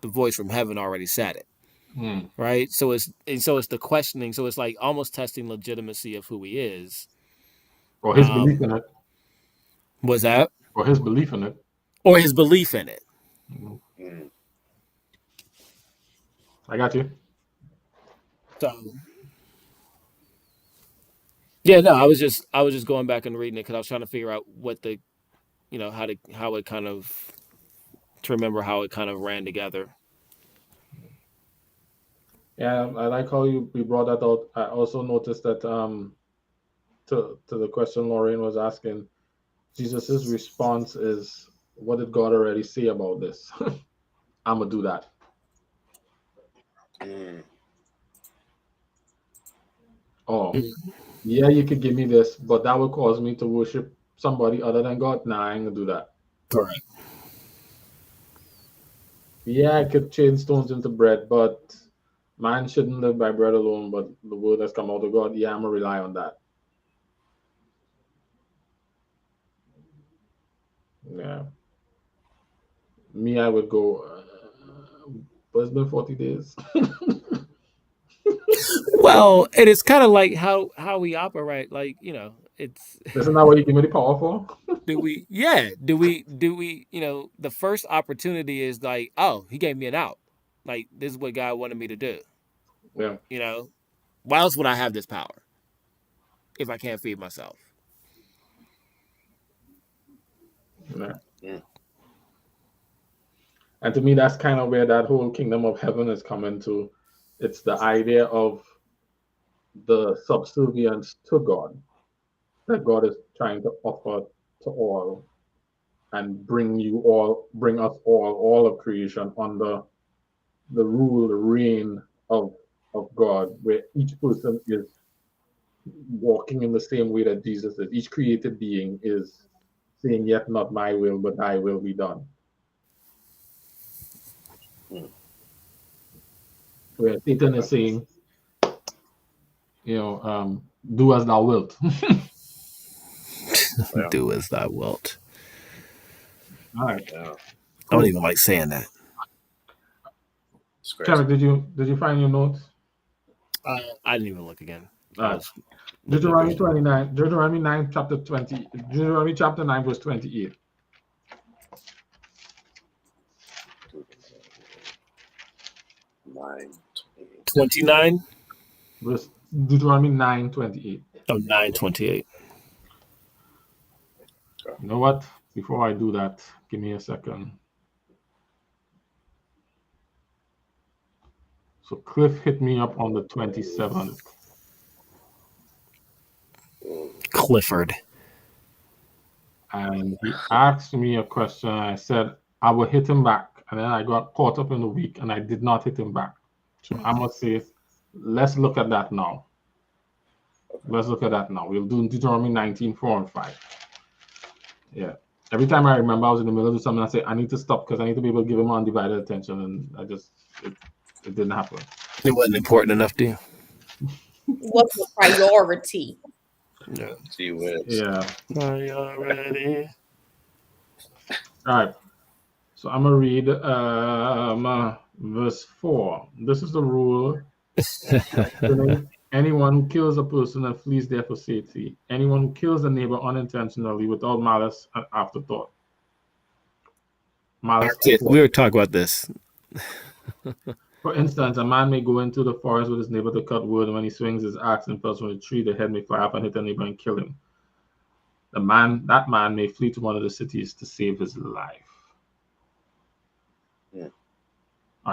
the voice from heaven already said it. Mm. Right. So it's the questioning. So it's like almost testing legitimacy of who he is. Or his belief in it. Was that? Or his belief in it. Or his belief in it. Mm. I got you. So yeah, no, I was just going back and reading it because I was trying to figure out what the, how it kind of, to remember how it kind of ran together. Yeah, I like how we brought that out. I also noticed that to the question Lorraine was asking, Jesus's response is, "What did God already say about this? I'm gonna do that." Oh, yeah, you could give me this, but that would cause me to worship somebody other than God. Nah, I ain't gonna do that. Correct. Yeah, I could change stones into bread, but man shouldn't live by bread alone, but the word that's come out of God. Yeah, I'm gonna rely on that. Yeah. Me, I would go. But it's been 40 days. Well, it is kind of like how we operate. Like, it's. Isn't that what you give me the power for? Do we? The first opportunity is like, oh, he gave me an out. Like, this is what God wanted me to do. Yeah. Why else would I have this power if I can't feed myself? Yeah. And to me, that's kind of where that whole kingdom of heaven is coming to. It's the idea of the subservience to God that God is trying to offer to all and bring us all of creation under the rule, the reign of God, where each person is walking in the same way that Jesus is. Each created being is saying, "Yet not my will, but thy will be done." Where Satan is saying, do as thou wilt. Do as thou wilt. All right. I don't even like saying that. Kevin, did you find your notes? I didn't even look again. Deuteronomy 29, Deuteronomy 9, chapter 20, Deuteronomy chapter 9, verse 28. Nine. 29? Verse Deuteronomy 9, 28. Oh, 9:28. You know what? Before I do that, give me a second. So Cliff hit me up on the 27th. Clifford. And he asked me a question. And I said I would hit him back. And then I got caught up in the week and I did not hit him back. So I must say, let's look at that now. Let's look at that now. We'll do Deuteronomy 19, 4 and 5. Yeah. Every time I remember I was in the middle of something, I say, I need to stop because I need to be able to give him undivided attention. And it didn't happen. It wasn't important enough to you. What's the priority? Yeah. See what? Yeah. Priority. All right. So I'm going to read verse 4. This is the rule. Anyone who kills a person and flees there for safety. Anyone who kills a neighbor unintentionally without malice and afterthought. Malice. We were talking about this. For instance, a man may go into the forest with his neighbor to cut wood, and when he swings his axe and falls from a tree, the head may fly up and hit the neighbor and kill him. That man may flee to one of the cities to save his life. Yeah.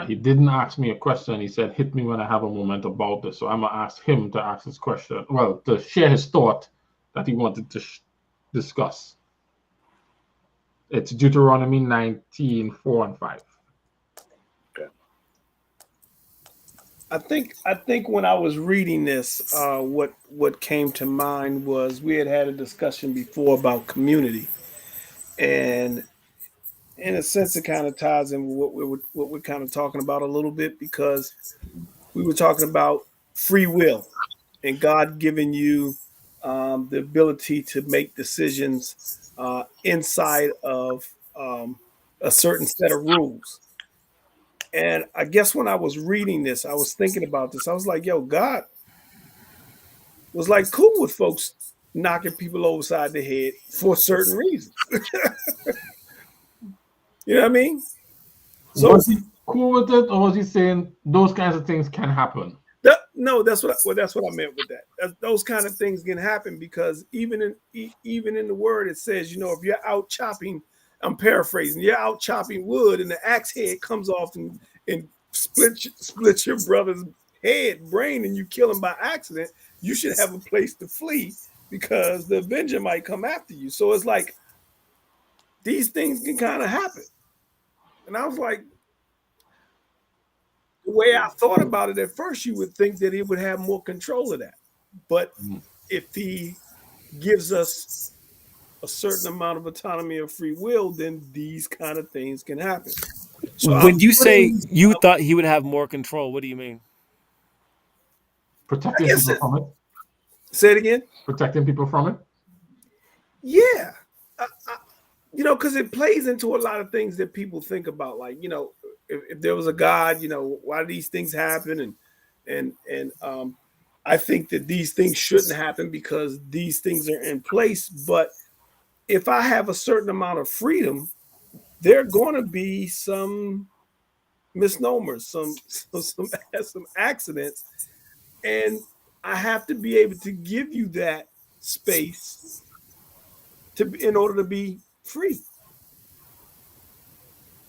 He didn't ask me a question. He said, hit me when I have a moment about this. So I'm going to ask him to ask his question. Well, to share his thought that he wanted to discuss. It's Deuteronomy 19:4-5. I think when I was reading this, what came to mind was we had a discussion before about community, and in a sense, it kind of ties in with what we're kind of talking about a little bit, because we were talking about free will and God giving you the ability to make decisions inside of a certain set of rules. And I guess when I was reading this, I was thinking about this. I was like, yo, God was like cool with folks knocking people upside the head for certain reasons. You know what I mean? So was he cool with it, or was he saying those kinds of things can happen? No, that's what I meant with that. Those kind of things can happen because even in the word it says, if you're out chopping, I'm paraphrasing, you're out chopping wood and the axe head comes off and split your brother's brain, and you kill him by accident, you should have a place to flee because the avenger might come after you. So it's like these things can kind of happen. And I was like, the way I thought about it at first, you would think that he would have more control of that. But if he gives us a certain amount of autonomy or free will, then these kind of things can happen. So when you say you thought he would have more control, what do you mean? Protecting people from it. Say it again. Protecting people from it. Yeah, because it plays into a lot of things that people think about. Like, if there was a God, why do these things happen? And I think that these things shouldn't happen because these things are in place. But if I have a certain amount of freedom, there are going to be some misnomers, some accidents, and I have to be able to give you that space in order to be free.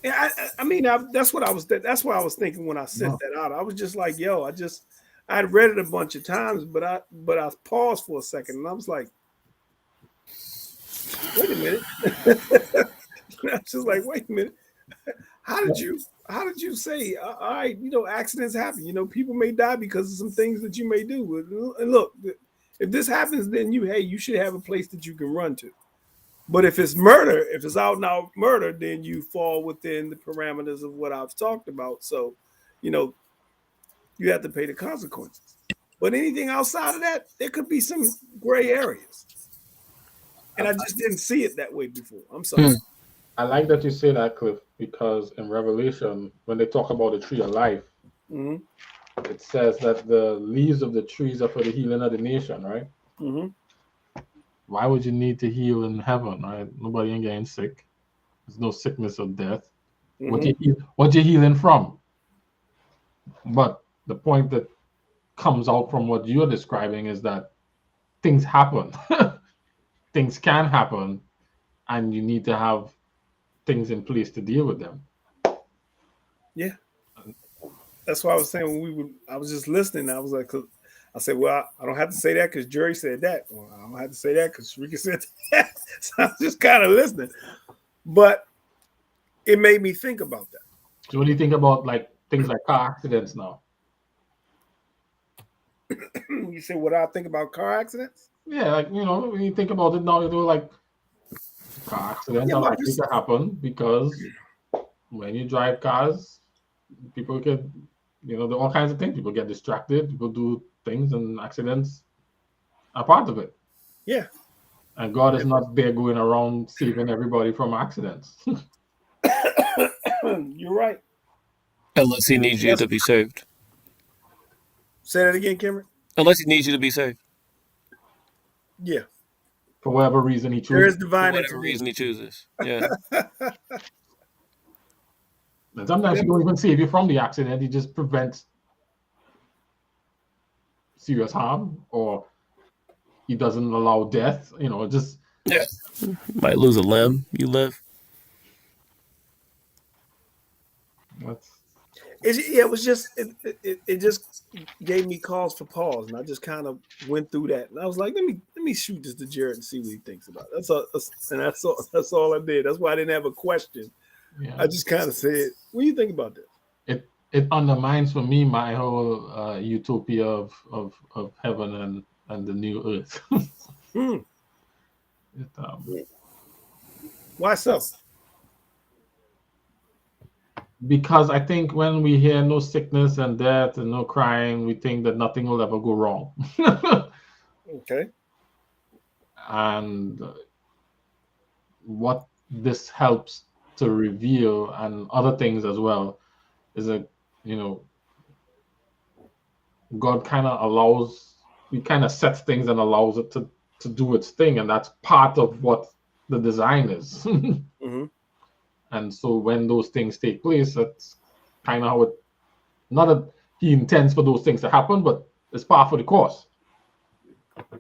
Yeah, I mean, that's what I was. That's what I was thinking when I sent that out. I was just like, yo, I'd read it a bunch of times, but I paused for a second, and I was like, wait a minute. I was just like, wait a minute. How did you say? All right, accidents happen. People may die because of some things that you may do. And look, if this happens, then you should have a place that you can run to. But if it's murder, if it's out and out murder, then you fall within the parameters of what I've talked about. So, you have to pay the consequences. But anything outside of that, there could be some gray areas. And I just didn't see it that way before. I'm sorry. I like that you say that, Cliff, because in Revelation, when they talk about the tree of life, it says that the leaves of the trees are for the healing of the nation, right? Why would you need to heal in heaven, right? Nobody ain't getting sick. There's no sickness or death. What you healing from? But the point that comes out from what you're describing is that things happen. Things can happen, and you need to have things in place to deal with them. Yeah. That's why I was saying I was just listening. I was like, I said, well, I don't have to say that because Jerry said that. Well, I don't have to say that because Rika said that. So I was just kind of listening. But it made me think about that. So what do you think about things like car accidents now? You say what I think about car accidents? Yeah, when you think about it now, car accidents are likely to happen because when you drive cars, people get, there are all kinds of things. People get distracted, people do things, and accidents are part of it. Yeah. And God is not there going around saving everybody from accidents. You're right. Unless he needs you to be saved. Say that again, Cameron. Unless he needs you to be saved. Yeah. For whatever reason he chooses. There is divine for whatever reason he chooses. Yeah. And sometimes he don't even save you from the accident. He just prevents serious harm, or he doesn't allow death. Just Might lose a limb. You live. that's It was just it just gave me cause for pause, and I just kind of went through that, and I was like, let me shoot this to Jared and see what he thinks about it. That's all I did. That's why I didn't have a question. yeah. I just kind of said, what do you think about this? It undermines for me my whole utopia of heaven and the new earth. Why so? Because I think when we hear no sickness and death and no crying, we think that nothing will ever go wrong. Okay. And what this helps to reveal, and other things as well, is that God kind of allows, he kind of sets things and allows it to do its thing, and that's part of what the design is. Mm-hmm. And so when those things take place, that's kind of how it, not that he intends for those things to happen, but it's part of the course.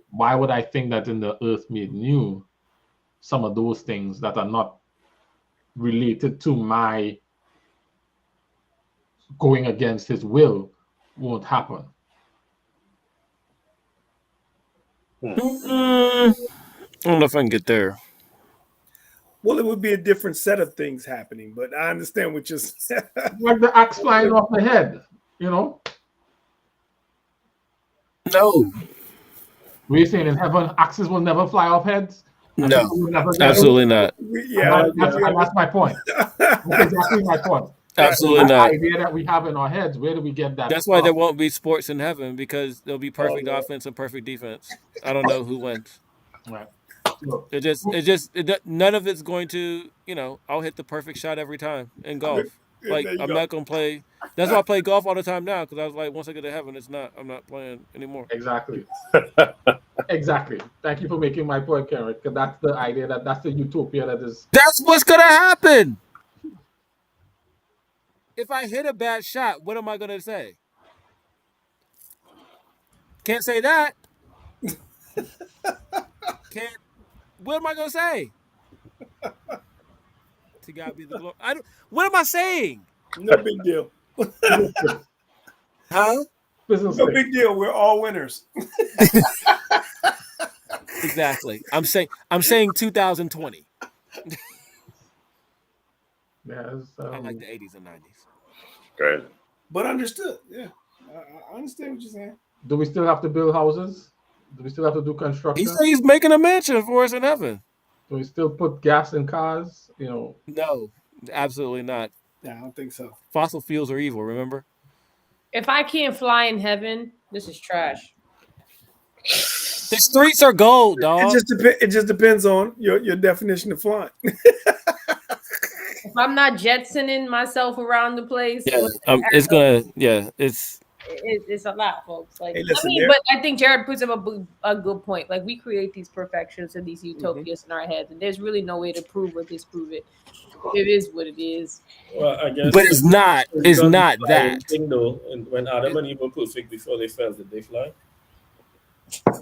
Why would I think that in the earth made new, some of those things that are not related to my going against his won't happen? I don't know if I can get there. Well, it would be a different set of things happening, but I understand what you're saying. Like the axe flying off the head, No. We're saying in heaven, axes will never fly off heads? No. People will never get Absolutely not. That's my point. That's exactly my point. Absolutely That not. idea that we have in our heads, where do we get that That's why from? there won't be sports in heaven, because there'll be perfect offense and perfect defense. I don't know who wins. Right. None of it's going to, I'll hit the perfect shot every time in golf. Like, I'm not going to play. That's why I play golf all the time now, because I was like, once I get to heaven, I'm not playing anymore. Exactly. Exactly. Thank you for making my point, Karen, because that's the idea, that's the utopia that is. That's what's going to happen. If I hit a bad shot, what am I going to say? Can't say that. Can't. What am I going to say? To God be the glory. What am I saying? No big deal. Huh? No big deal. We're all winners. Exactly. I'm saying 2020. Yes. I like the 80s and 90s. Good. But understood. Yeah. I understand what you're saying. Do we still have to build houses? Do we still have to do construction? He said he's making a mansion for us in heaven. Do we still put gas in cars? No, absolutely not. Yeah, I don't think so. Fossil fuels are evil, remember? If I can't fly in heaven, this is trash. The streets are gold, dog. It just depends on your definition of flying. If I'm not jetsoning myself around the place, it's a lot, folks. Like, Hey, listen, but I think Jared puts up a good point. Like, we create these perfections and these utopias in our heads, and there's really no way to prove or disprove it. It is what it is. Well, I guess, but it's not. It's not that. Thing though, and when Adam and Eve were perfect before they fell, did they fly?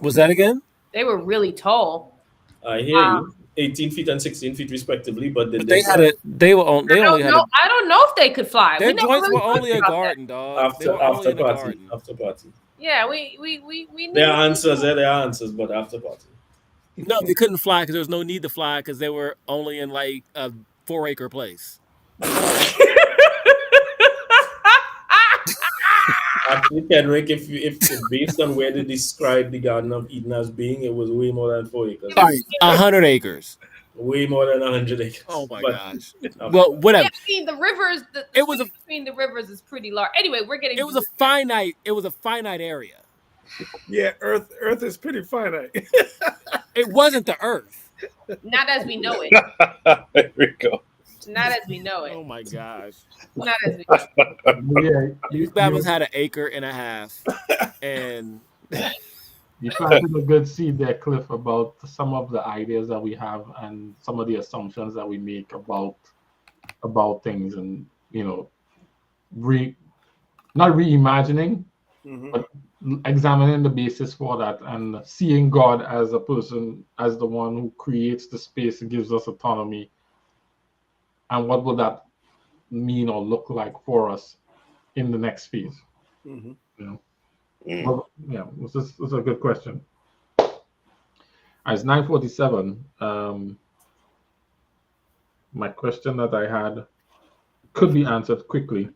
Was that again? They were really tall. I hear you. 18 feet and 16 feet respectively, but they had it. They only had. I don't know if they could fly. Their joints were only a garden, dog. After party. Yeah, we There are answers. There are answers, but after party. No, they couldn't fly because there was no need to fly because they were only in like a 4-acre place. Actually, Kendrick, if based on where they described the Garden of Eden as being, it was way more than 4 acres. 100 acres. Way more than 100 acres. Oh my gosh. Well, whatever. Yeah, the rivers. It was between the rivers is pretty large. Anyway, we're getting. It was a finite area. Yeah, Earth is pretty finite. It wasn't the Earth. Not as we know it. There we go. Not as we know it. Oh my gosh. Not as we know it. These Babbles had 1.5 acres, and you planted a good seed there, Cliff, about some of the ideas that we have and some of the assumptions that we make about things, and not reimagining, Mhm. but examining the basis for that and seeing God as a person, as the one who creates the space and gives us autonomy, and what would that mean or look like for us in the next phase? Mhm. Well, yeah, this is a good question. It's 9:47. My question that I had could be answered quickly.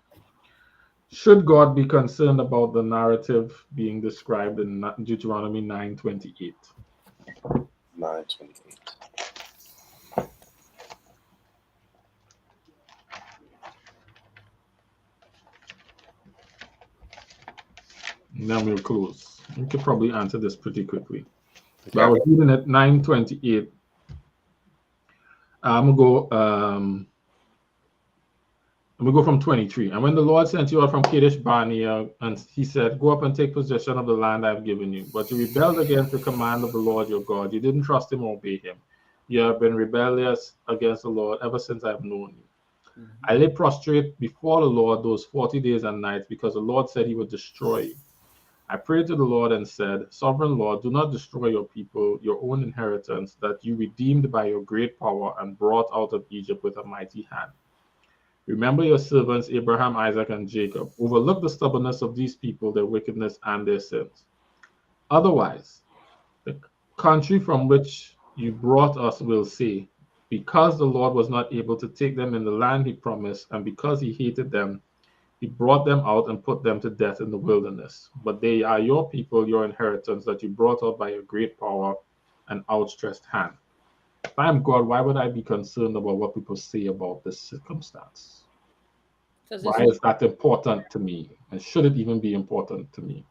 Should God be concerned about the narrative being described in Deuteronomy 9:28? 9:28. Then we'll close. You could probably answer this pretty quickly. But I Yeah. was reading at 9:28. I'm gonna go from 23. And when the Lord sent you out from Kadesh Barnea, and he said, "Go up and take possession of the land I have given you." But you rebelled against the command of the Lord your God. You didn't trust him or obey him. You have been rebellious against the Lord ever since I have known you. I lay prostrate before the Lord those 40 days and nights because the Lord said he would destroy you. I prayed to the Lord and said, "Sovereign Lord, do not destroy your people, your own inheritance, that you redeemed by your great power and brought out of Egypt with a mighty hand. Remember your servants Abraham, Isaac, and Jacob. Overlook the stubbornness of these people, their wickedness, and their sins. Otherwise, the country from which you brought us will say, because the Lord was not able to take them in the land he promised, and because he hated them, he brought them out and put them to death in the wilderness. But they are your people, your inheritance, that you brought out by your great power and outstretched hand. If I am God, why would I be concerned about what people say about this circumstance? Why is that important to me? And should it even be important to me?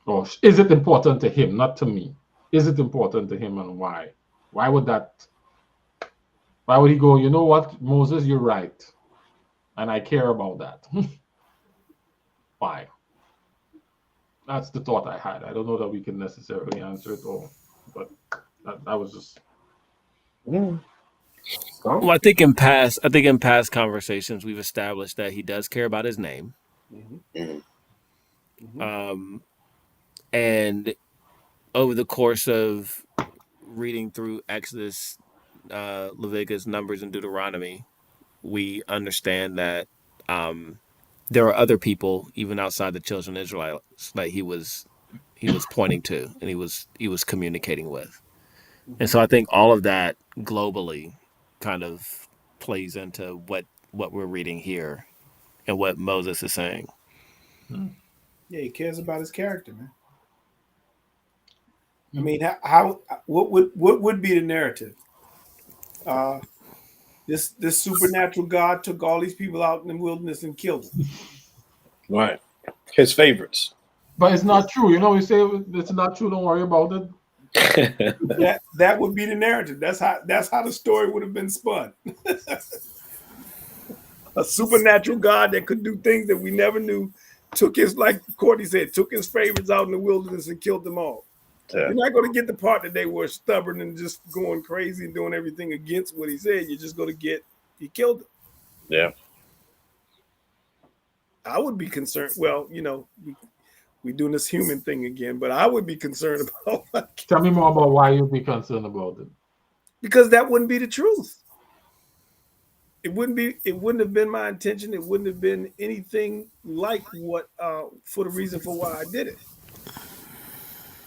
Or is it important to him, not to me? Is it important to him, and why? Why would he go, you know what, Moses, you're right. And I care about that. Why? That's the thought I had. I don't know that we can necessarily answer it all, but that was just. Well, I think in past conversations we've established that he does care about his name. And over the course of reading through Exodus, Leviticus, Numbers, and Deuteronomy, we understand that there are other people even outside the children of Israel that he was pointing to and he was communicating with. And so I think all of that globally kind of plays into what we're reading here and what Moses is saying. Yeah, he cares about his character, man. I mean, what would be the narrative? This supernatural God took all these people out in the wilderness and killed them. Right. His favorites. But it's not true. We say it's not true. Don't worry about it. That would be the narrative. That's how the story would have been spun. A supernatural God that could do things that we never knew took his, like Courtney said, took his favorites out in the wilderness and killed them all. Yeah. You're not going to get the part that they were stubborn and just going crazy and doing everything against what he said. You're just going to get he killed them. Yeah. I would be concerned. Well, we're doing this human thing again, but I would be concerned about. Tell me more about why you'd be concerned about it. Because that wouldn't be the truth. It wouldn't have been my intention. It wouldn't have been anything like what for the reason for why I did it.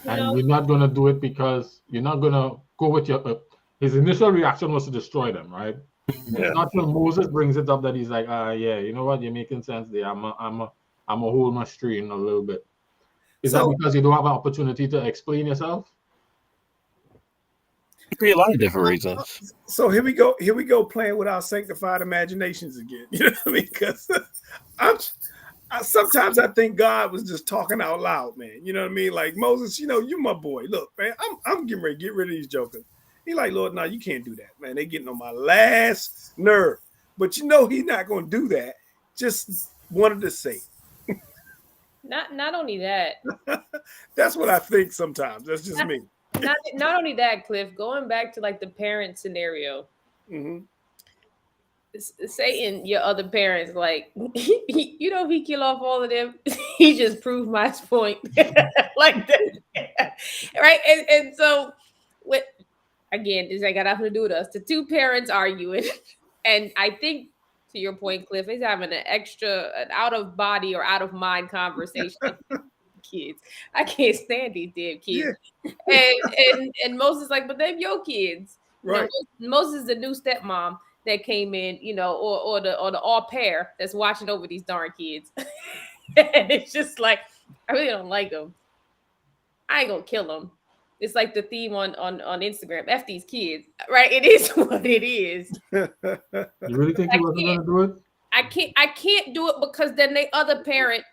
And you're not going to do it because you're not going to go with your. His initial reaction was to destroy them, right? Yeah. It's not till Moses brings it up that he's like, yeah, you know what, you're making sense there. I'm a hold my stream a little bit. Is that because you don't have an opportunity to explain yourself? For a lot of different reasons. So here we go playing with our sanctified imaginations again. You know what I mean? Because sometimes I think God was just talking out loud, man. You know what I mean? Like, Moses, you my boy. Look, man, I'm getting ready to get rid of these jokers. He like, Lord, no, you can't do that, man. They getting on my last nerve. But he's not going to do that. Just wanted to say. Not only that. That's what I think sometimes. That's just me. Not only that, Cliff, going back to like the parent scenario. Mm-hmm. Satan, your other parents, like, you know, if he kill off all of them, he just proved my point. Like that. Right? And so with again, this ain't got nothing to do with us. The two parents arguing. And I think to your point, Cliff, is having an out of body or out of mind conversation. Kids. I can't stand these damn kids. Yeah. And Moses like, but they're your kids. Right. You know, Moses is the new stepmom that came in, you know, or the au pair that's watching over these darn kids. And it's just like, I really don't like them. I ain't gonna kill them. It's like the theme on Instagram. F these kids, right? It is what it is. You really think he wasn't gonna do it? I can't do it because then the other parent.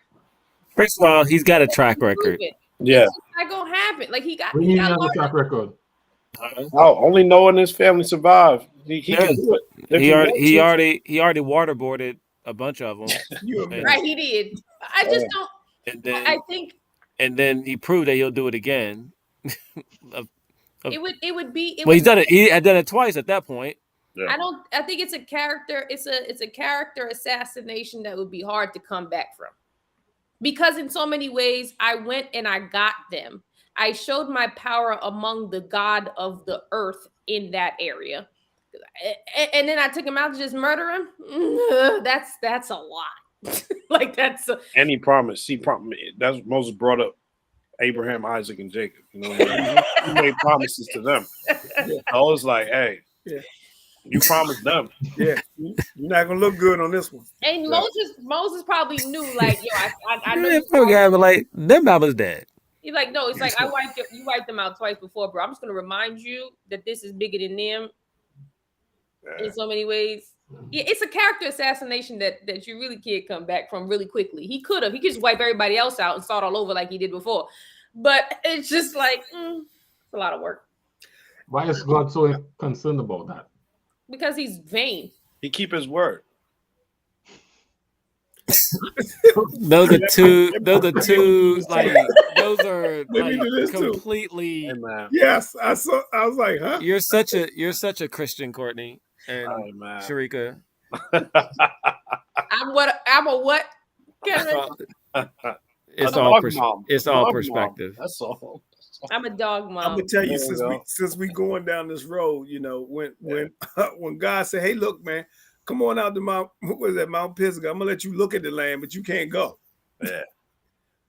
First of all, he's got a track record. Yeah, it's not gonna happen. Like he got a track record. Oh, only knowing his family survived. He can do it. He already waterboarded a bunch of them. Right, he did. I just don't. And then, I think. And then he proved that he'll do it again. It would be. He's done it. He had done it twice at that point. Yeah. I think it's a character. It's a character assassination that would be hard to come back from. Because in so many ways, I went and I got them. I showed my power among the god of the earth in that area. And then I took him out to just murder him. That's a lot. Like that's. And he promised. That's what Moses brought up. Abraham, Isaac, and Jacob. You know what I mean? He made promises to them. Yeah. I was like, hey. Yeah. You promised them. Yeah, you're not gonna look good on this one. And Moses probably knew, like, yo, I know. But like, them mama's dead. He's like, no, it's like you wiped them out twice before, bro. I'm just gonna remind you that this is bigger than them in so many ways. Yeah, it's a character assassination that you really can't come back from really quickly. He could just wipe everybody else out and start all over like he did before, but it's just like it's a lot of work. Why is God so concerned about that? Because he's vain. He keep his word. Those are two. Like those are like completely. Yes, I was like, huh? You're such a Christian, Courtney and Sharika. I'm a what? It's all perspective. That's all. I'm a dog mom. I'm gonna tell you, since we going down this road, you know, when God said, "Hey, look, man, come on out to Mount Pisgah. I'm gonna let you look at the land, but you can't go." Yeah,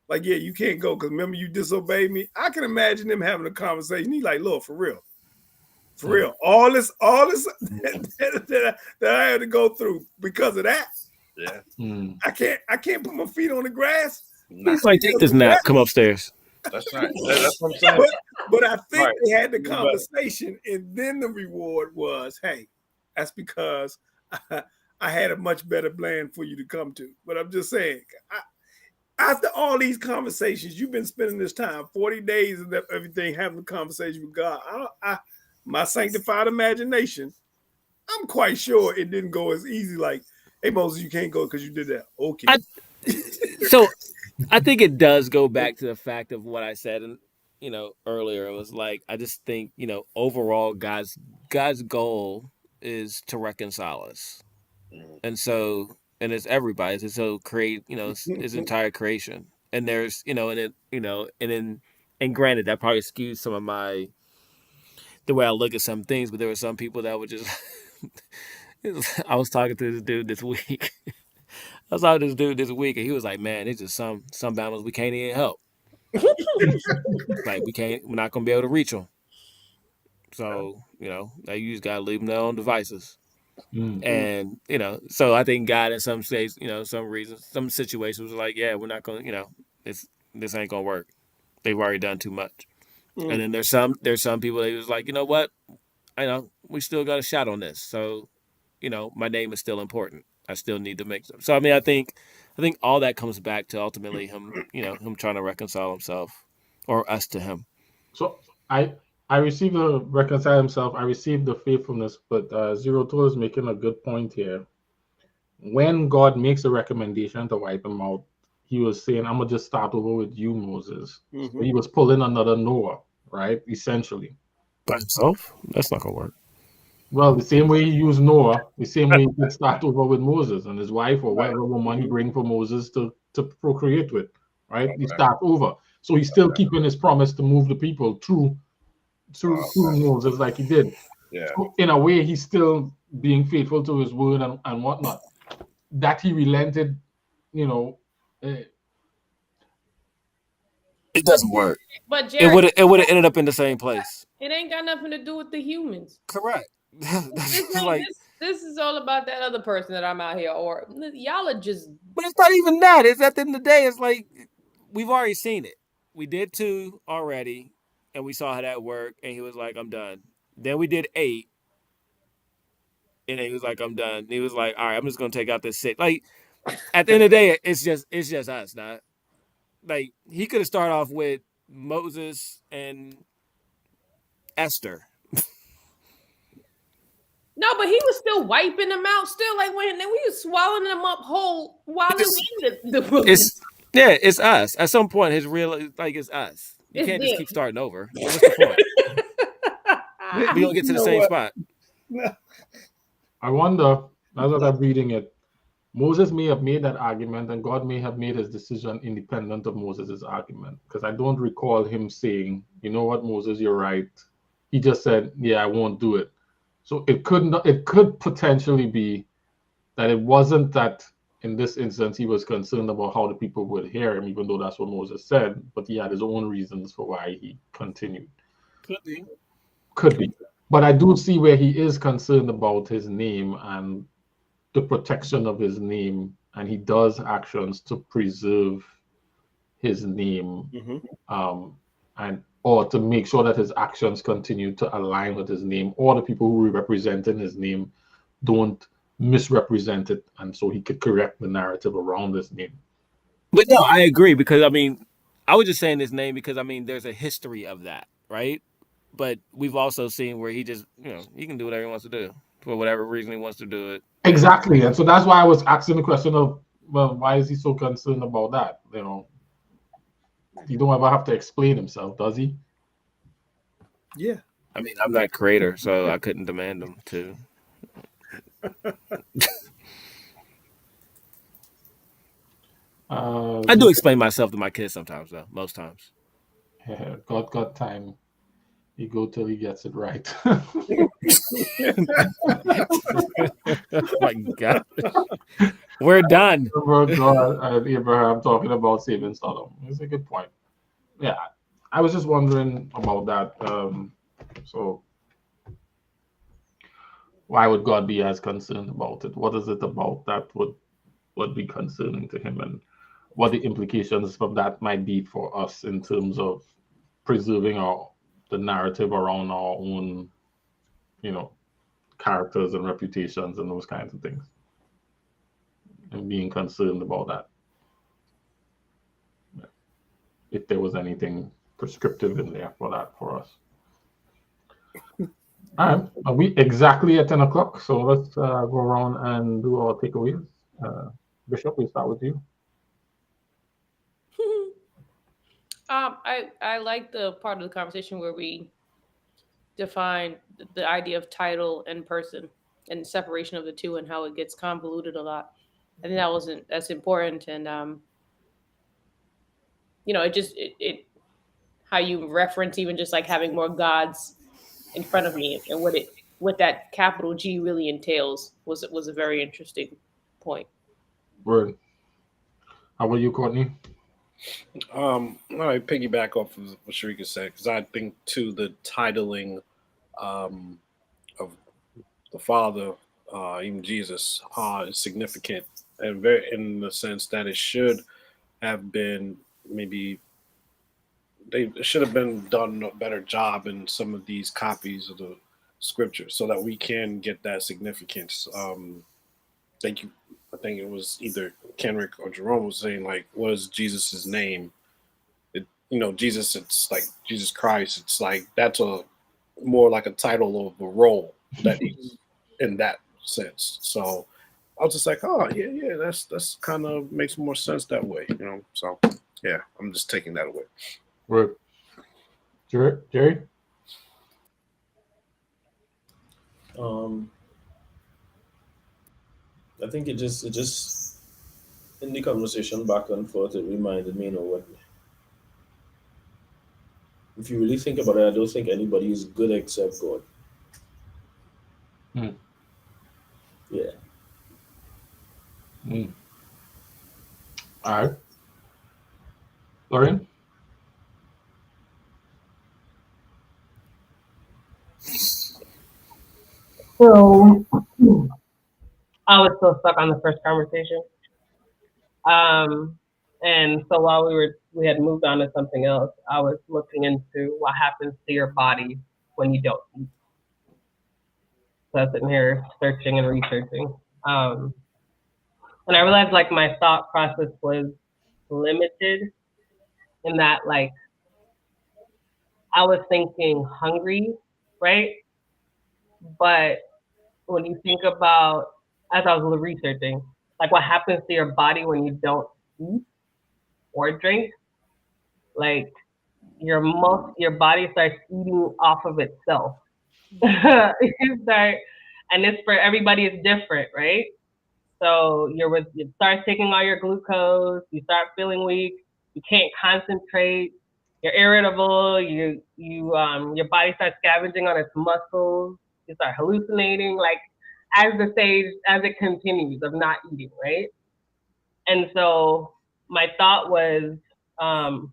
like you can't go because remember you disobeyed me. I can imagine them having a conversation. He's like, "Lord, for real, all this that I had to go through because of that. Yeah, I can't put my feet on the grass. He's like, take this nap. Come upstairs." That's right. That's what I'm saying. But I think they had the conversation, and then the reward was, hey, that's because I had a much better plan for you to come to. But I'm just saying, after all these conversations, you've been spending this time, 40 days and everything, having a conversation with God. My sanctified imagination, I'm quite sure it didn't go as easy like, hey, Moses, you can't go because you did that. Okay. So I think it does go back to the fact of what I said, and earlier. It was like, I just think, overall, God's goal is to reconcile us, and it's everybody's. And so create, his entire creation. And there's, and granted, that probably skews some of the way I look at some things, but there were some people that would just. I was talking to this dude this week. I saw this dude this week, and he was like, "Man, it's just some Bama's we can't even help. Like we're not gonna be able to reach them. So you just gotta leave them their own devices." Mm-hmm. And so I think God in some states, some reasons, some situations was like, "Yeah, we're not gonna, this ain't gonna work. They've already done too much." Mm-hmm. And then there's some people that was like, you know what, we still got a shot on this. So, my name is still important. I still need to make them. So I mean, I think all that comes back to ultimately him, him trying to reconcile himself, or us to him. So I received the reconcile himself. I received the faithfulness, but Zero Tool is making a good point here. When God makes a recommendation to wipe him out, he was saying, "I'm gonna just start over with you, Moses." Mm-hmm. So he was pulling another Noah, right? Essentially. By himself? That's not gonna work. Well, the same way he used Noah, the same way he could start over with Moses and his wife or Right. whatever woman he Mhm. bring for Moses to procreate with, right? He Okay. start over. So he's still keeping his promise to move the people through Okay. Moses like he did. Yeah. So in a way, he's still being faithful to his word and whatnot. That he relented, you know, It doesn't work. But It Jared, would have ended up in the same place. it ain't got nothing to do with the humans. Correct. This ain't Like, this is all about that other person that I'm out here, or y'all are just but it's not even that. It's at the end of the day, it's like we've already seen it. We did 2 already, and we saw how that worked, and he was like, I'm done. Then we did 8, and he was like, I'm done. He was like, all right, I'm just gonna take out this 6. Like, at the end of the day, it's just us, not like he could have started off with Moses and Esther. no, but he was still wiping them out, still like when we was swallowing them up whole while they were in the wilderness. It's us. At some point, his real like it's us. You It's can't just them. keep starting over. What's the point? We don't get to You the know same what? spot. I wonder, as I was reading it, Moses may have made that argument and God may have made his decision independent of Moses' argument. Because I don't recall him saying, you know what, Moses, you're right. He just said, yeah, I won't do it. So it could potentially be that it wasn't that in this instance he was concerned about how the people would hear him, even though that's what Moses said, but he had his own reasons for why he continued. Could be. Could be. But I do see where he is concerned about his name and the protection of his name, and he does actions to preserve his name, and or to make sure that his actions continue to align with his name, or the people who represent in his name don't misrepresent it, and so he could correct the narrative around his name. But no, I agree because I mean, I was just saying his name because I mean, there's a history of that, right? But we've also seen where he just, he can do whatever he wants to do for whatever reason he wants to do it. Exactly, and so that's why I was asking the question of, well, why is he so concerned about that? He don't ever have to explain himself, does he? Yeah. I mean, I'm not creator, so I couldn't demand him to. I do explain myself to my kids sometimes, though. Most times. Yeah, God got time. He go till he gets it right. My God, we're done. Remember God and Abraham talking about saving Sodom. It's a good point. Yeah, I was just wondering about that. So why would God be as concerned about it? What is it about that would be concerning to him, and what the implications of that might be for us in terms of preserving the narrative around our own, characters and reputations and those kinds of things, and being concerned about that. If there was anything prescriptive in there for that for us. All right, are we exactly at 10 o'clock? So let's go around and do our takeaways. Bishop, we start with you. I like the part of the conversation where we define the idea of title and person and the separation of the two and how it gets convoluted a lot. I think that's important, and it how you reference even just like having more gods in front of me and what that capital G really entails was a very interesting point. Word. How about you, Courtney? I piggyback off of what Sharika said because I think too the titling of the Father, even Jesus, is significant and very in the sense that it should have been maybe they should have been done a better job in some of these copies of the scripture so that we can get that significance. Thank you. I think it was either Kenrick or Jerome was saying like, what is Jesus's name? Jesus, it's like Jesus Christ. It's like that's more like a title of a role that he's in that sense. So I was just like, oh yeah, that's kind of makes more sense that way, So yeah, I'm just taking that away. Word. Jerry? Um, I think it just in the conversation back and forth, it reminded me, what if you really think about it, I don't think anybody is good except God. Mm. Yeah. Mm. All right. Lorian? So I was still stuck on the first conversation. Um, and so while we had moved on to something else, I was looking into what happens to your body when you don't eat. So I was sitting here searching and researching. Um, and I realized like my thought process was limited in that like I was thinking hungry, right? But when you think about, as I was researching, like what happens to your body when you don't eat or drink, like your body starts eating off of itself. You start, and it's for everybody is different, right? So you start taking all your glucose, you start feeling weak, you can't concentrate, you're irritable, your body starts scavenging on its muscles, you start hallucinating, like as it continues of not eating, right? And so my thought was, um,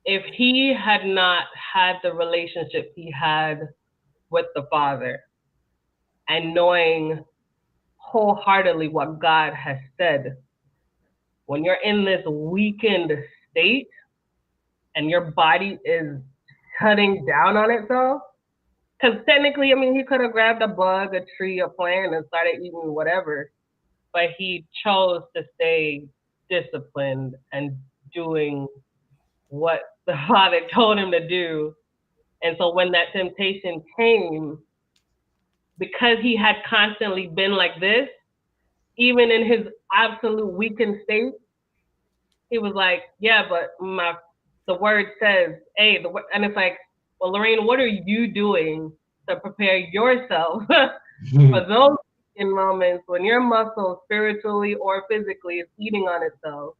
if he had not had the relationship he had with the Father and knowing wholeheartedly what God has said, when you're in this weakened state and your body is shutting down on itself, because technically, I mean, he could have grabbed a bug, a tree, a plant, and started eating whatever, but he chose to stay disciplined and doing what the Father told him to do. And so when that temptation came, because he had constantly been like this, even in his absolute weakened state, he was like, yeah, but the word says, hey, and it's like, well, Lorraine, what are you doing to prepare yourself for those in moments when your muscle, spiritually or physically, is eating on itself,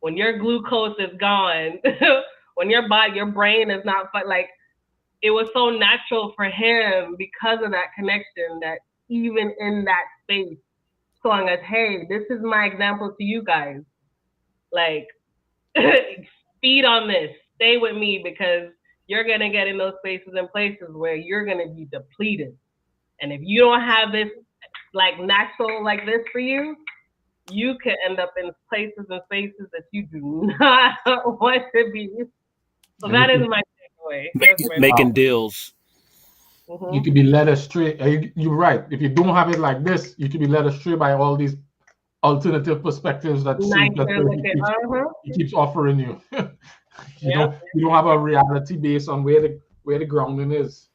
when your glucose is gone, when your brain is not like, it was so natural for him because of that connection that even in that space, showing us, hey, this is my example to you guys. Like, feed on this, stay with me because you're going to get in those spaces and places where you're going to be depleted. And if you don't have this like natural like this for you, you could end up in places and spaces that you do not want to be. So that is my takeaway. Making deals. You could be led astray. You're right. If you don't have it like this, you could be led astray by all these alternative perspectives that he keeps offering you. You don't have a reality based on where the grounding is.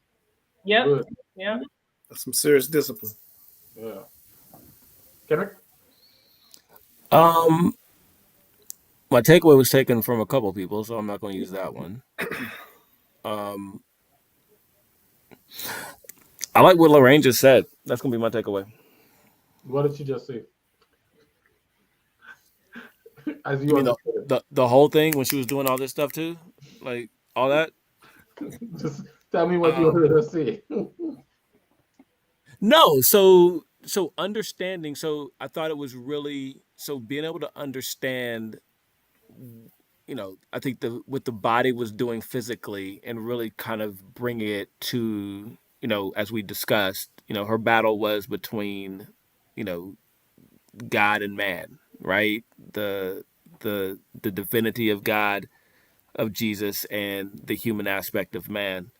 Yep. Good. Yep. That's some serious discipline. Yeah. Kendrick? My takeaway was taken from a couple people, so I'm not going to use that one. I like what Lorraine just said. That's going to be my takeaway. What did she just say? As You you mean understood the whole thing when she was doing all this stuff too, like all that? it. Just tell me what you heard her say. No, so understanding. So I thought it was really so being able to understand. I think what the body was doing physically and really kind of bring it to as we discussed. Her battle was between you know God and man, right? The divinity of God, of Jesus, and the human aspect of man,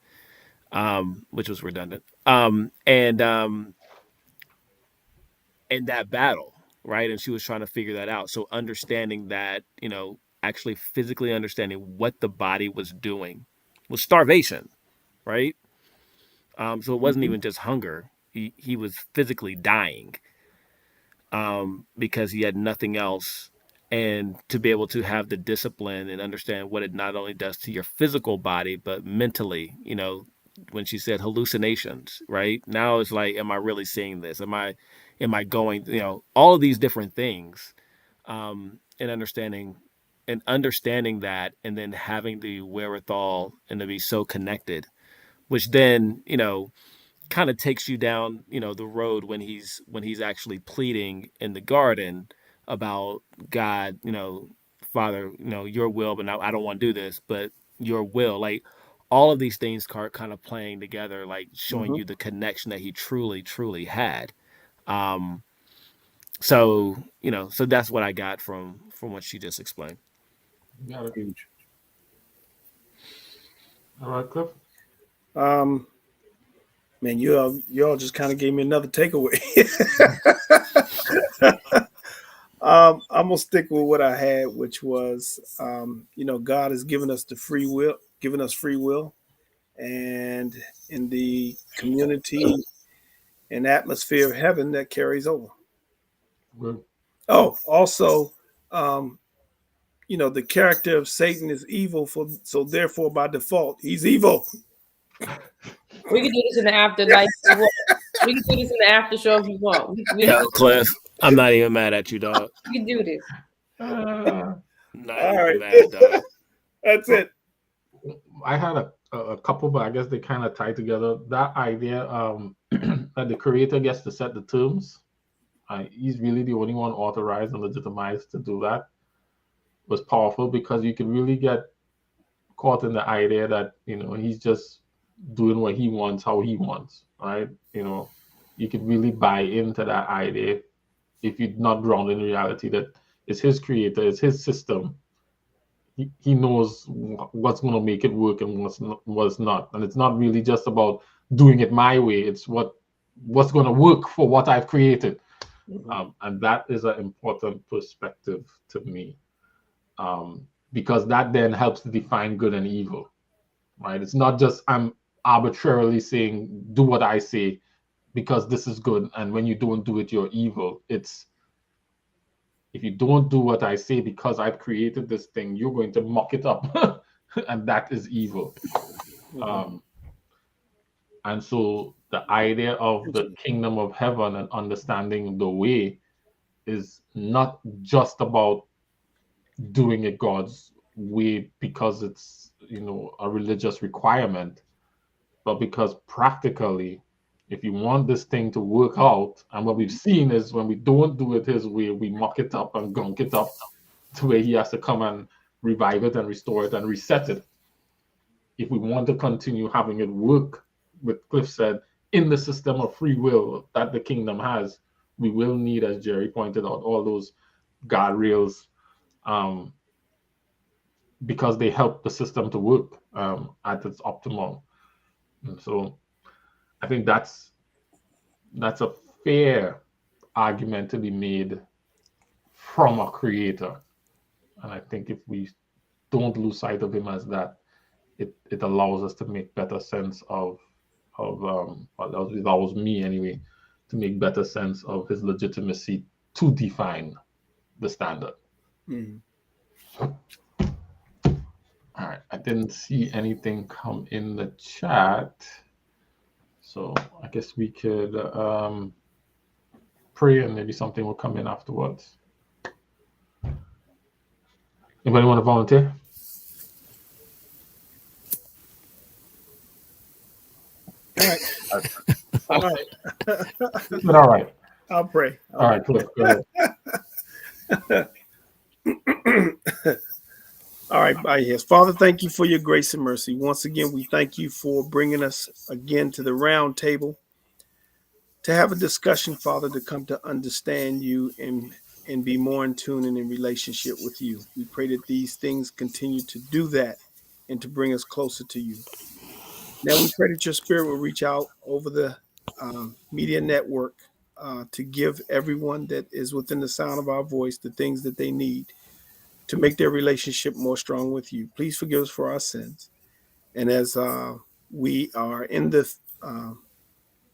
which was redundant. And that battle, right? And she was trying to figure that out. So understanding that, actually physically understanding what the body was doing was starvation, right? So it wasn't even just hunger. He was physically dying because he had nothing else. And to be able to have the discipline and understand what it not only does to your physical body, but mentally, when she said hallucinations, right? Now it's like, am I really seeing this? Am I going, all of these different things, and understanding that, and then having the wherewithal and to be so connected, which then, kind of takes you down, the road when he's actually pleading in the garden about God, Father, your will, but now I don't want to do this, but your will, like all of these things kind of playing together, like showing you the connection that he truly, truly had. Um, so that's what I got from what she just explained. Got it. Huge. All right, Cliff. Man, you all just kind of gave me another takeaway. I'm gonna stick with what I had, which was, God has given us free will, and in the community and atmosphere of heaven that carries over. Good. Oh, also, the character of Satan is evil, so therefore by default he's evil. We can do this in the afterlife. We can do this in the after show if you want. Yo, Cliff, I'm not even mad at you, dog. We can do this. Uh, Not All even right. mad, dog. That's it. I had a couple, but I guess they kind of tie together. That idea that the creator gets to set the terms, he's really the only one authorized and legitimized to do that, was powerful, because you could really get caught in the idea that, he's just doing what he wants, how he wants, right? You could really buy into that idea if you're not grounded in reality that it's his creator, it's his system. He knows what's going to make it work and what's not. And it's not really just about doing it my way. It's what's going to work for what I've created. And that is an important perspective to me, because that then helps to define good and evil, right? It's not just I'm arbitrarily saying do what I say because this is good, and when you don't do it, you're evil. It's if you don't do what I say because I've created this thing, you're going to muck it up, and that is evil. And so the idea of the kingdom of heaven and understanding the way is not just about doing it God's way because it's a religious requirement, but because practically, if you want this thing to work out, and what we've seen is when we don't do it his way, we muck it up and gunk it up to where he has to come and revive it and restore it and reset it. If we want to continue having it work, what Cliff said, in the system of free will that the kingdom has, we will need, as Jerry pointed out, all those guardrails, because they help the system to work at its optimal. And so I think that's a fair argument to be made from a creator. And I think if we don't lose sight of him as that, it allows us to make better sense of it allows me anyway to make better sense of his legitimacy to define the standard. All right, I didn't see anything come in the chat, so I guess we could pray and maybe something will come in afterwards. Anybody want to volunteer? All right. But all right. I'll pray. All right, Cliff, go ahead. All right, yes. Father, thank you for your grace and mercy. Once again, we thank you for bringing us again to the round table to have a discussion, Father, to come to understand you and be more in tune and in relationship with you. We pray that these things continue to do that and to bring us closer to you. Now we pray that your spirit will reach out over the media network to give everyone that is within the sound of our voice the things that they need to make their relationship more strong with you. Please forgive us for our sins. And as we are in the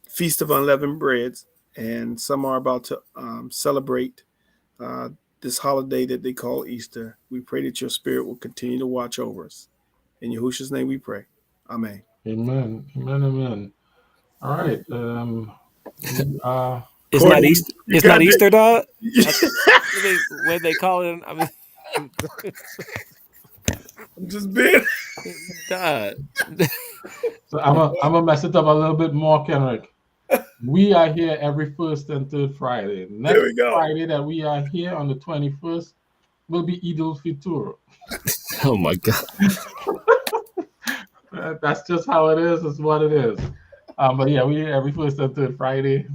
Feast of Unleavened Breads, and some are about to celebrate this holiday that they call Easter, we pray that your spirit will continue to watch over us. In Yahushua's name we pray. Amen. Amen. Amen. Amen. All right. It's Courtney, not Easter. you It's got not that- Easter, dog. What they call it? I mean, I'm just being. dog. So I'm gonna mess it up a little bit more, Kenrick. We are here every first and third Friday. There Next we go. Friday that we are here on the 21st will be Eid al-Fitr. Oh my god. That's just how it is. It's what it is. But yeah, we every first and third Friday.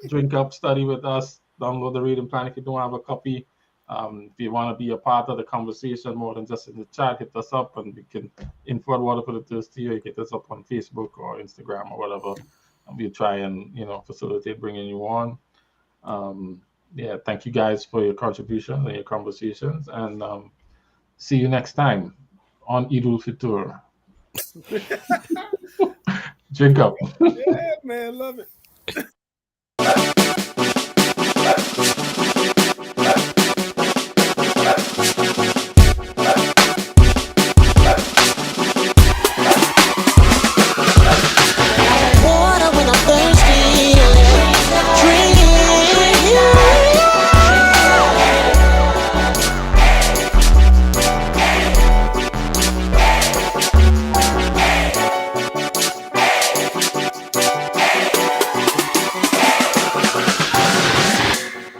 Drink up, study with us. Download the reading plan if you don't have a copy. If you want to be a part of the conversation more than just in the chat, hit us up and we can info at Water for the Thirsty, or you hit us up on Facebook or Instagram or whatever. And we'll try and facilitate bringing you on. Yeah, thank you guys for your contributions and your conversations, and see you next time on Eid al-Fitr. Drink up. Yeah, man, love it.